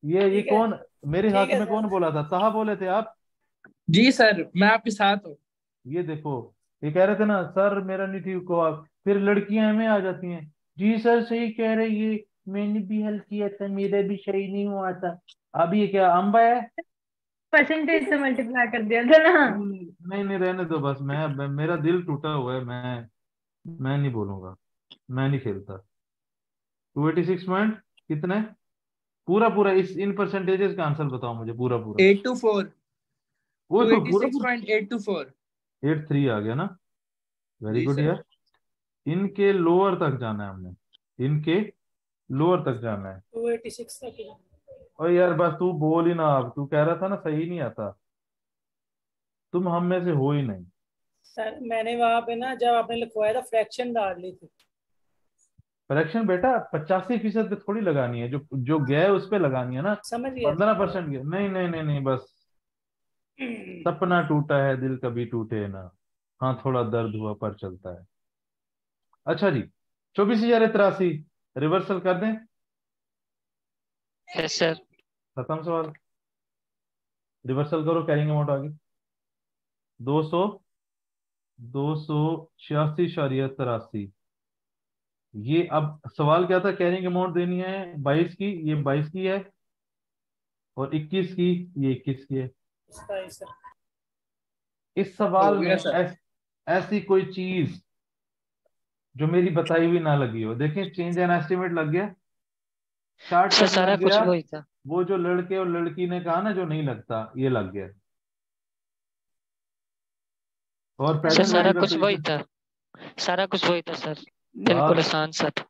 A: ये
B: ठीक है,
A: कौन, मेरे
B: ठीक
A: हक
B: है
A: में कौन
B: सर।
A: बोला था? ताहा बोले थे आप?
D: जी सर, मैं आपके साथ हूँ।
A: ये देखो, ये कह रहे थे ना सर मेरा नहीं ठीक हुआ, फिर लड़कियां में आ जाती हैं, जी सर सही कह रहे ये, मैंने भी हल किया था, मेरा भी सही नहीं हुआ था। अब ये क्या अम्बा है?
E: परसेंटेज से मल्टीप्लाई कर दिया था ना।
A: नहीं नहीं नहीं, रहने दो बस। मेरा दिल टूटा हुआ है, मैं नहीं बोलूंगा, मैं नहीं खेलता। 286 पॉइंट कितने? पूरा पूरा इस इन परसेंटेजेस का आंसर बताओ मुझे, पूरा पूरा।
D: 824,
A: वो तो पूरा पूरा
D: 286.824।
A: 83 आ गया ना। वेरी
D: जी
A: गुड
D: सर।
A: यार। इनके लोअर तक जाना है हमने, इनके लोअर तक जाना है।
B: 286 तक ही।
A: और यार बस तू बोल ही ना, अब तू कह रहा था ना सही नहीं आता, तुम हम में से हो ही नहीं।
B: सर मैंने वहां पे ना, जब आपने लिखवाया था, फ्रैक्शन डाल ली थी।
A: करेक्शन बेटा 85% पे थोड़ी लगानी है, जो जो गया है उस पे लगानी है ना।
B: समझ गया।
A: 15% गया, नहीं नहीं नहीं नहीं, बस सपना टूटा है दिल कभी टूटे ना, हाँ थोड़ा दर्द हुआ पर चलता है। अच्छा जी, 24,083 रिवर्सल कर दें?
C: Yes sir.
A: खत्म सवाल। रिवर्सल करो, कैरिंग अमाउंट आ गई 200, 286,83। ये अब सवाल क्या था? कैरिंग अमाउंट देनी है 22 की, ये 22 की है, और 21 की, ये 21 की है।
B: सर
A: इस
D: हो
A: सवाल
D: गया
A: में
D: सर।
A: ऐसी कोई चीज जो मेरी बताई हुई ना लगी हो। देखें, चेंज एंड एस्टिमेट लग गया,
C: सर
A: शॉर्टकट
C: सारा
A: लग
C: कुछ
A: गया,
C: वही था।
A: वो जो लड़के और लड़की ने कहा ना जो नहीं लगता, ये लग गया। और
C: सर
A: प्रेजेंट
C: सारा
A: वैल्यू का
C: कुछ वही
A: सॉल्यूशन।
C: था, सारा कुछ वही था सर, बिल्कुल
A: अब
C: आसान सा था।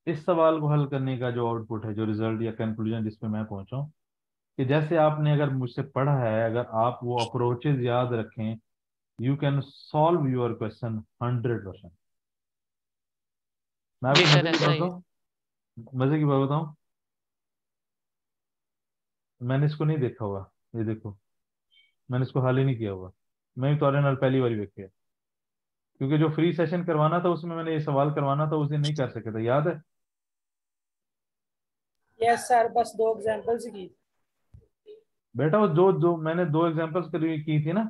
A: इस सवाल को हल करने का जो आउटपुट है, जो रिजल्ट या कंक्लूजन जिस पे मैं पहुंचा हूं, कि जैसे आपने अगर मुझसे पढ़ा है, अगर आप वो अप्रोचेज याद रखें, you can solve your question 100%। मैं
C: जी
A: आपको
C: सर
A: मजे की
C: ऐसा
A: बात
C: ही है।
A: बताऊं, मजे की बात बताऊं, मैंने इसको नहीं देखा हुआ, ये देखो, मैंने इसको हल ही नहीं किया हुआ, मैं भी तुम्हारे नाल पहली बार देख के, क्योंकि जो फ्री सेशन करवाना था उसमें मैंने ये सवाल करवाना था, उस दिन नहीं कर सके थे, याद है?
B: यस सर, बस 2 एग्जांपल्स की।
A: बेटा वो जो जो मैंने 2 एग्जांपल्स की थी ना,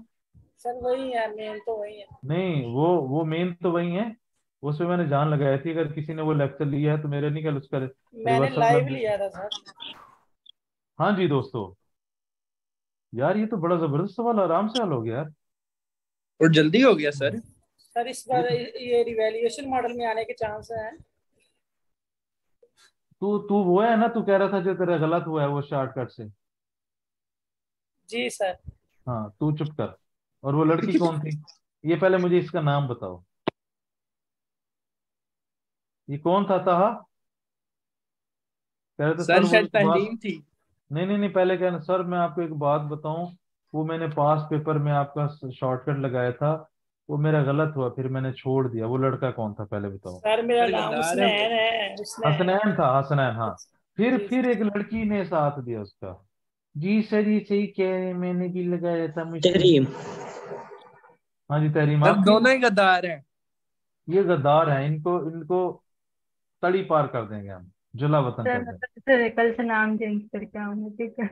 B: सर वही है, मेन तो वही है।
A: नहीं वो मेन तो वही है, उसमें मैंने जान लगाई थी। अगर किसी ने वो लेक्चर लिया है तो मेरे नहीं, कल उसका
B: मैंने
A: रिवर्सल
B: लाइव
A: लग गया।
B: लिया था सर।
A: हाँ जी दोस्तों, यार ये तो बड़ा जबरदस्त सवाल आराम से हल हो गया यार।
D: और जल्दी हो गया सर।
B: सर इस
A: ये
B: बार
A: तो
B: ये रिवैल्यूएशन मॉडल में आने के चांस हैं।
A: तू तू वो है ना, तू कह रहा था जो तेरा गलत हुआ है वो शॉर्टकट से।
B: जी सर।
A: हाँ तू चुप कर। और वो लड़की कौन थी? ये पहले मुझे इसका नाम बताओ, ये कौन था? ताहा कह रहे थे सर
D: सर
A: वो
D: शायद
A: एक बात,
D: तहलीम थी।
A: नहीं नहीं नहीं, पहले कहना सर मैं आपको एक बात बताऊं, वो मैंने पास पेपर में आपका शॉर्टकट लगाया था, वो मेरा गलत हुआ, फिर मैंने छोड़ दिया। वो लड़का कौन था पहले बताओ?
B: सर मेरा
D: सर
B: नाम
D: गद्दार है वो।
B: हुसनैन है, हुसनैन।
A: हसनैन था, हसनैन, हाँ।
B: जी
A: फिर एक लड़की ने साथ दिया उसका, जी सर ये सही कह रहे हैं, मैंने भी लगाया था, मुझसे
F: तहरीम।
A: हाँ जी तहरीम
D: सर
A: आपकी।
D: दोनों ही गद्दार हैं।
A: ये गद्दार हैं, इनको इनको तड़ी पार कर देंगे हम, जुला वतन
E: सर
A: कर
E: मैं
A: देंगे।
E: कल से नाम चेंज करके आऊंगा, ठीक है।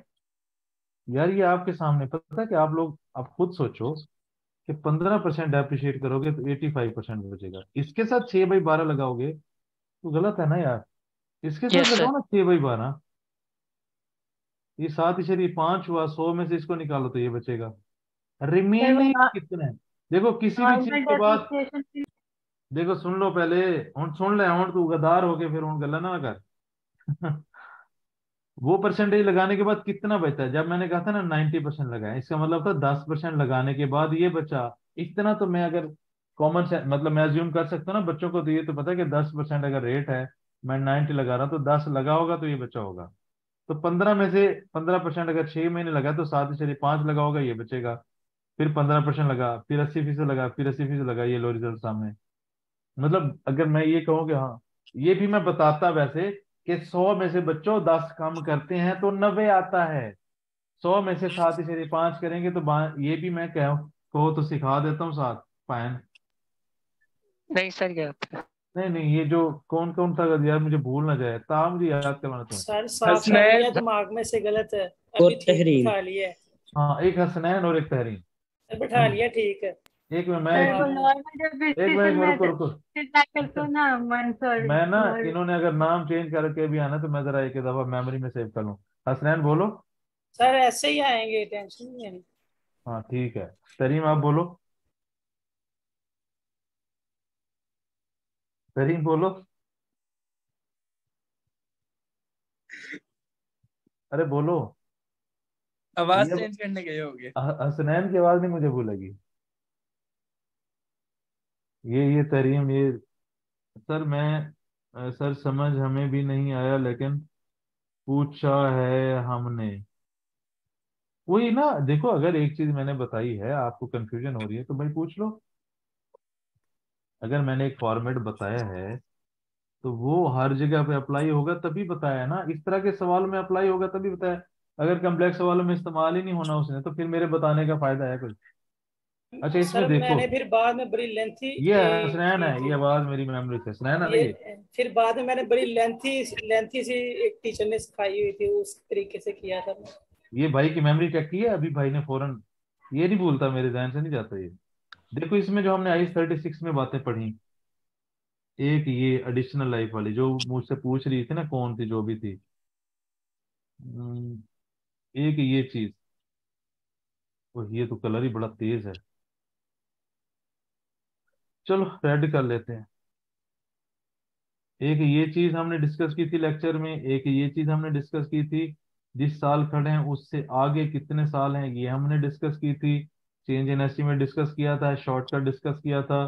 A: यार ये आपके सामने, पता है कि आप लोग, आप खुद सोचो कि 15% अप्रिशिएट करोगे तो 85% बचेगा, इसके साथ 6/12 लगाओगे तो गलत है ना यार। इसके साथ
C: यस सर।
A: लगाओ ना 6/12, ये 7.5 हुआ, 100 में से इसको निकालो तो ये बचेगा।
E: सर वो
A: रिमेनिंग कितना है? देखो किसी भी चीज
E: नॉर्मल
A: के बाद,
E: डेप्रिसिएशन।
A: देखो सुन लो पहले, हूं सुन ले, हूं तू गदार हो गए फिर हूं गला ना कर वो परसेंटेज लगाने के बाद कितना बचा? जब मैंने कहा था ना 90% लगाए, इसका मतलब था 10% लगाने के बाद ये बचा इतना। तो मैं अगर कॉमन से मतलब मैं अज्यूम कर सकता हूँ ना, बच्चों को तो ये तो पता है कि 10% अगर रेट है, मैं 90 लगा रहा हूँ, तो 10 लगा होगा तो ये बचा होगा। तो 15 में से 15% अगर 6 महीने लगा तो 7.5 लगा होगा, ये बचेगा। फिर 15% लगा, फिर 80% लगा, फिर 80% लगा, ये लो रिजल्ट सामने। मतलब अगर मैं ये कहूँ कि हाँ, ये भी मैं बताता वैसे कि 100 में से बच्चों 10 कम करते हैं तो 90 आता है। 100 में से 7/5 करेंगे तो ये भी मैं कहो तो सिखा देता हूँ 7 पायन।
C: नहीं सर ये आप
A: नहीं नहीं, ये जो कौन कौन था यार, मुझे भूल ना जाए, मुझे याद करवाना तुम्हें।
B: सर साफ कर
D: हसनैन
B: लिया, दिमाग में से गलत है,
I: और
B: अभी ठीक
I: तहरीन।
B: बिठा लिया है।
A: हाँ, एक हसनैन और एक तहरीन।
B: बिठा लिया, ठीक है।
A: एक में मैं
E: सर वो नॉर्मल
A: एक
E: रजिस्ट्रेशन
A: मिनट
E: में
A: रुको रुको।
E: टैकल तो ना मंथ और
A: मैं ना,
E: और
A: इन्होंने अगर नाम चेंज करके भी आना तो मैं जरा एक दफा मेमोरी में सेव कर लूँ। हसनैन बोलो।
B: सर ऐसे ही आएंगे, टेंशन नहीं है।
A: हाँ ठीक है। तरीम आप बोलो। तरीम बोलो। अरे बोलो।
D: आवाज
A: ये
D: चेंज करने गए होगे।
A: हसनैन की आवाज नहीं मुझे भूलेगी। ये तरीम ये। सर मैं सर समझ हमें भी नहीं आया, लेकिन पूछा है हमने। वही ना, देखो अगर एक चीज मैंने बताई है आपको कंफ्यूजन हो रही है तो भाई पूछ लो। अगर मैंने एक फॉर्मेट बताया है तो वो हर जगह पे अप्लाई होगा तभी बताया है ना, इस तरह के सवाल में अप्लाई होगा तभी बताया। अगर कम्प्लेक्स सवालों में इस्तेमाल ही नहीं होना उसने तो फिर मेरे बताने का फायदा है कुछ। अच्छा इसमें
B: सर
A: देखो,
B: मैंने फिर बाद में बड़ी लेंथी
A: ये हसनैन
B: की
A: है,
B: थी।
A: ये आवाज मेरी मेमोरी से हसनैन है ना ये।
B: ये फिर बाद में मैंने बड़ी लेंथी सी एक टीचर ने सिखाई हुई थी, उस तरीके से किया था।
A: ये भाई की मेमोरी चेक की है अभी भाई ने फौरन। ये नहीं भूलता, मेरे ध्यान से नहीं जाता ये। देखो इसमें जो हमने IS 36 में बातें पढ़ी, एक ये एडिशनल लाइफ वाली जो मुझसे पूछ रही थी ना, कौन थी जो भी थी। हम्म, एक ये चीज, ये तो कलर ही बड़ा तेज है। चलो रेड कर लेते हैं। एक ये चीज हमने डिस्कस की थी लेक्चर में, एक ये चीज हमने डिस्कस की थी, जिस साल खड़े हैं उससे आगे कितने साल हैं ये हमने डिस्कस की थी। चेंज इन एस्टीमेट डिस्कस किया था, शॉर्टकट डिस्कस किया था,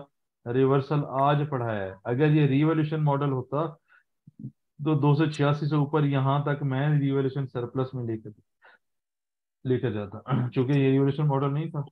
A: रिवर्सल आज पढ़ाया है। अगर ये रिवोल्यूशन मॉडल होता तो 286 से ऊपर यहाँ तक मैं रिवोल्यूशन सरप्लस में लेकर लेकर जाता क्योंकि ये रिवोल्यूशन मॉडल नहीं था।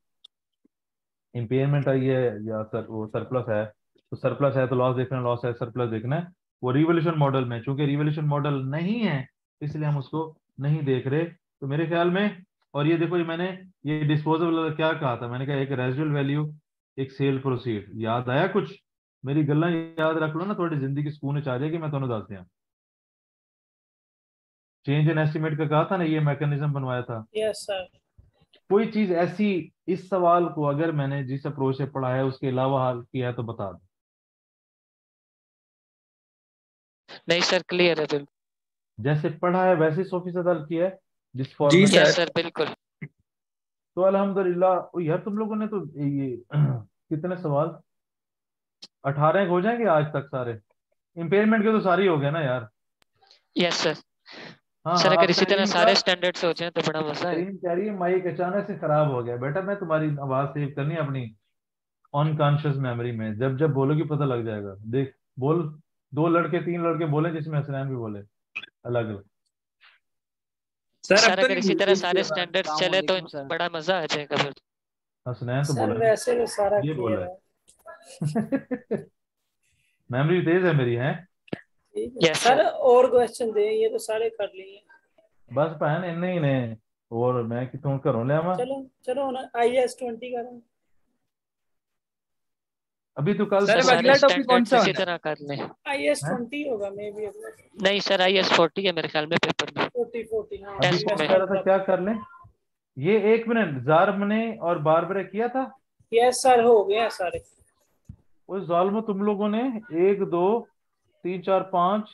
A: इम्पेयरमेंट आई है या वो सरप्लस है, तो सरप्लस है तो लॉस देखना है, लॉस है सरप्लस देखना है। वो रिवोल्यूशन मॉडल में चूंकि रिवोल्यूशन मॉडल नहीं है इसलिए हम उसको नहीं देख रहे, तो मेरे ख्याल में। और ये देखो, ये मैंने ये डिस्पोजेबल वाला क्या कहा था, मैंने कहा एक रेजिडुअल वैल्यू एक सेल प्रोसीड, याद आया कुछ? मेरी गल्ला याद रख लो ना, थोड़ी जिंदगी सुकून च आ जाएगी। मैं तुम्हें दस दिया चेंज इन एस्टीमेट का कहा था ना, ये मैकेनिज्म बनवाया था।
B: Yes sir.
A: कोई चीज ऐसी इस सवाल को अगर मैंने जिस अप्रोच से पढ़ा है उसके अलावा हल किया है तो बता दो।
C: नहीं सर क्लियर है बिल्कुल।
A: जैसे पढ़ा है वैसे 100% हल किया है जिस
D: जी
A: फॉर्मेट
D: सर।
C: यस सर बिल्कुल।
A: तो अल्हम्दुलिल्लाह। ओ यार तुम लोगों ने तो ये कितने सवाल, 18 हो जाएंगे आज तक सारे। इम्पेयरमेंट के तो सारे ही हो गए ना यार।
C: Yes sir.
A: हाँ
C: सर
A: हाँ,
C: अगर
A: अब
C: इसी तरह
A: तरीम का,
C: सारे स्टैंडर्ड्स हो जाए तो बड़ा मजा है।
A: तरीम कह रही है माइक अचानक से खराब हो गया। बेटा मैं तुम्हारी आवाज सेव करनी है अपनी अनकॉन्शियस मेमोरी में, जब जब बोलोगी पता लग जाएगा। देख बोल, 2 लड़के 3 लड़के बोले जिसमें हसनैन भी बोले अलग अलग।
D: सर अब
C: सर
D: तो
C: अगर
D: नहीं
C: इसी तरह
D: भूलती इसकी
C: सारे
D: आवाज।
C: स्टैंडर्ड्स
F: अस्सलाम
C: चले तो
F: वालेकुम सर।
C: बड़ा मजा आ जाएगा फिर।
A: हसनैन तो
B: सर
A: बोला है,
B: वैसे तो सारा
A: ये
B: क्लियर
A: बोला
B: है।
A: है मेमोरी तेज है मेरी है।
B: ठीक है
C: यस
B: सर,
C: सर।
B: और क्वेश्चन दे, ये तो सारे कर लिए।
A: बस भैन इन्ने ही ने, और मैं कितों घरों ले आवा।
B: चलो चलो ना, IS 20 करें।
A: अभी तो कल
D: सर
C: सर
D: अब
A: सुबह
C: सारे
D: अगला टॉपिक कौन
C: स्टैंडर्ड्स
D: सा
C: इसी
D: होना है?
C: तरह कर लें।
A: हैं?
B: IS 20 होगा मे बी अगला।
C: नहीं सर IS 40 है मेरे ख्याल में पेपर में
B: 40 हाँ,
A: अभी
C: टेस्ट
A: कौन
C: में।
A: कह रहा था
B: इन्वेस्टमेंट।
A: क्या कर लें? ये 1 मिनट, जार्म ने और बारबरे किया था।
B: यस सर, हो गया सारे।
A: उस जालमो तुम लोगों ने 1 2 3 4 5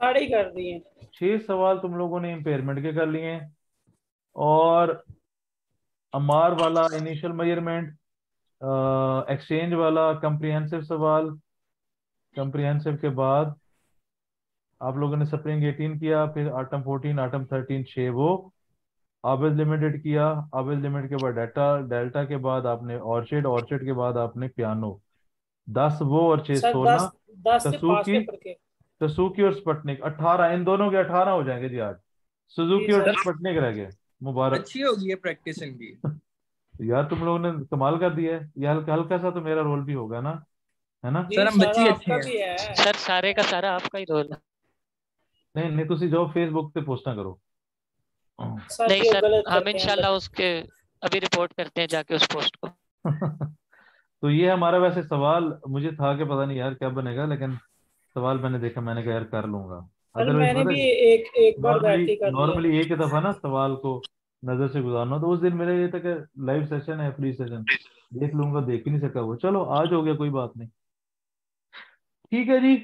B: सारे ही कर दिए।
A: 6 सवाल तुम लोगों ने इम्पेयरमेंट के कर लिए हैं। और अमार वाला इनिशियल मेजरमेंट, एक्सचेंज वाला कंप्रिहेंसिव सवाल, कंप्रिहेंसिव के बाद आप लोगों ने स्प्रिंग 18 किया, फिर आटम 14 आटम 13 6 वो आबिद लिमिटेड किया। आबिद लिमिट के बाद डेल्टा, डेल्टा के बाद आपने ऑर्चिड, ऑर्चिड के बाद आपने पियानो। 10 वो और 6
B: सर
A: 16।
B: 10 से पास
A: कसूकी,
B: पेपर के।
A: कसूकी और स्पटनिक 18, इन दोनों के 18 हो जाएंगे जी आज।
B: जी
A: सुजुकी और
B: सर।
A: स्पटनिक रह गए। मुबारक
D: अच्छी होगी ये प्रैक्टिस इनकी।
A: यार, तुम लोगों ने कमाल कर दिया है। ये हल्का हल्का सा तो मेरा रोल भी होगा ना, है ना?
B: जी
D: सर हम
B: सर
D: बच्चे अच्छे
B: आपका
D: हैं।
B: भी है।
C: सर सारे का सारा आपका ही रोल है।
A: नहीं नहीं, तुसी जाओ फेसबुक पे पोस्टा करो।
B: सर
C: नहीं
B: ये
C: सर,
B: गलत
C: हम
B: करते हैं सर।
C: इंशाल्लाह उसके अभी रिपोर्ट करते हैं जाके उस पोस्ट को।
A: तो ये हमारा वैसे सवाल मुझे था कि पता नहीं यार क्या बनेगा, लेकिन सवाल मैंने देखा, मैंने कहा यार कर लूंगा।
B: सर
A: अदरवाइज
B: मैंने
A: पता
B: भी
A: है
B: एक बार बैठ
A: नॉर्मली
B: के कर लिया।
A: नॉर्मली एक ही दफा ना सवाल को नजर से गुजारना, तो उस दिन मेरा ये था कि लाइव सेशन है, फ्री सेशन, देख लूंगा, देख ही नहीं सका वो। चलो आज हो गया, कोई बात नहीं। ठीक है जी,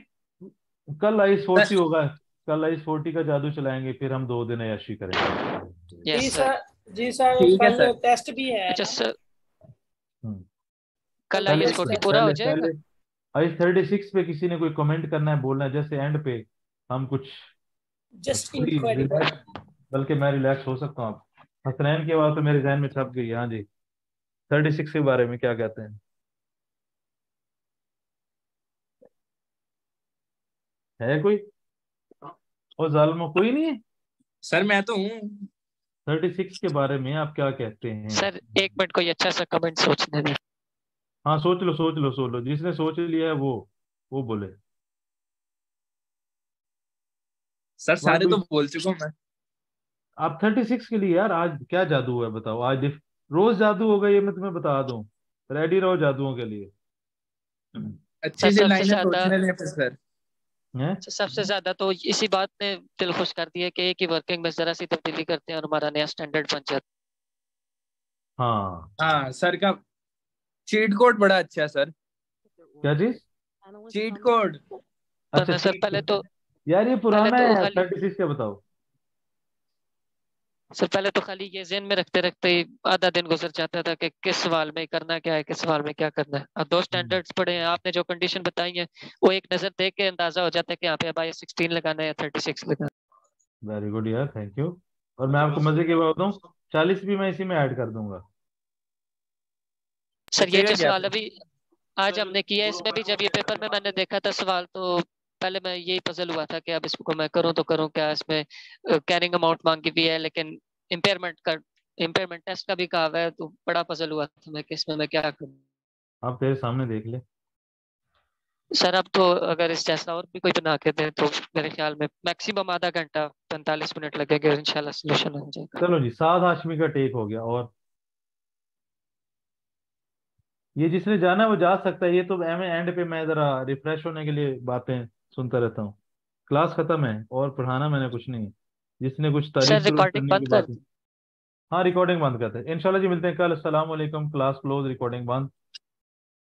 A: कल आइस 40
D: सर
A: होगा, कल आइस 40 का जादू चलाएंगे, फिर हम 2 दिन अय्याशी करेंगे।
B: जी
C: यस सर।
B: सर, जी सर,
D: ठीक है
B: कल
D: सर।
B: टेस्ट भी है
C: अच्छा
B: ना।
C: सर,
A: हम्म।
C: कल
B: कल
A: पहले
C: आईएस
B: टेस्ट
C: 40
B: है।
C: पूरा हो
A: पहले
C: जाएगा।
A: पहले आइस 36 पे किसी ने कोई कमेंट करना है, बोलना है, जैसे एंड पे हम कुछ
B: जस्ट
A: थोड़ी
B: इनक्रेडिबल।
A: रिलैक्स, बल्कि मैं रिलैक्स हो सकता हूँ। हसनैन की आवाज तो मेरे जहन में छप गई। हाँ जी, 36 के बारे में क्या कहते हैं? है कोई? और जालमो कोई नहीं है?
D: सर मैं तो हूँ।
A: 36 के बारे में आप क्या कहते हैं?
C: सर 1 मिनट कोई अच्छा सा कमेंट सोचने में।
A: हाँ सोच लो, सोच लो, सोच लो, जिसने सोच लिया है वो बोले।
D: सर
A: वहाँ
D: सारे
A: कोई,
D: तो बोल चुका हूँ मैं।
A: आप 36 के लिए यार आज क्या जादू हुआ है बताओ? आज रोज जादू होगा ये मैं तुम्हें बता दूं, रेडी रहो जादुओं के लिए।
D: अच्छी
C: सर
D: सी
C: सबसे
D: लाइनें
C: ज्यादा
D: सोचने लें फिर सर।
A: हैं?
C: सबसे ज्यादा तो इसी बात ने दिल खुश कर दिया कि एक ही वर्किंग में जरा सी तब्दीली करते हैं और हमारा नया स्टैंडर्ड बन जाता
A: हाँ,
D: हाँ सर का चीट कोड बड़ा अच्छा है सर।
A: क्या चीज?
D: Cheat code.
C: है।
A: अच्छा
C: वरना सर
A: ठीक है यार, ये
C: पहले
A: पुराना
C: तो
A: है,
C: खाली
A: 36 का बताओ।
C: पहले तो खाली ये जेन में रखते रखते ही आधा दिन गुजर जाता था कि किस सवाल में करना क्या है, किस सवाल में क्या करना है। अब 2 स्टैंडर्ड्स पढ़े हैं, आपने जो कंडीशन बताई है वो एक नजर देख के अंदाजा हो जाता है कि यहाँ पे अब आई 16 लगाना है या 36 लगाना
A: वेरी गुड यार, थैंक यू। और मैं आपको मजे की बात बताऊं, 40 भी मैं इसी में ऐड कर दूंगा।
C: है। सर ये
D: बचेगा
C: जो
D: क्या
C: सवाल
D: फिर?
C: अभी आज हमने किया है, इसमें भी जब ये पेपर में मैंने देखा था सवाल, तो पहले मैं यही पजल हुआ था कि अब इसको मैं करूं तो करूं क्या। इसमें कैरिंग अमाउंट मांगी भी है, लेकिन इम्पेयरमेंट टेस्ट का भी कहा हुआ है, तो बड़ा पजल हुआ था मैं कि इसमें मैं क्या करूं।
A: आप तेरे सामने देख ले।
C: सर अब तो अगर इस जैसा और भी कोई बना के दे तो मेरे ख्याल में मैक्सिमम आधा घंटा 45 मिनट लगेंगे और इंशाल्लाह सोल्यूशन हो जाएगा।
A: चलो जी, साद हाशमी का टेक हो गया। और ये जिसने जाना है वो जा सकता है। ये तो एंड पे मैं जरा रिफ्रेश होने के लिए बातें सुनता रहता हूँ। क्लास खत्म है और पढ़ाना मैंने कुछ नहीं है। जिसने कुछ
C: सर
A: तारीफ तुरीफ
C: रिकॉर्डिंग
A: करनी की
C: बंद कर
A: बातें। हाँ रिकॉर्डिंग बंद करते हैं इंशाल्लाह जी, मिलते हैं कल। अस्सलाम वालेकुम, क्लास क्लोज, रिकॉर्डिंग बंद।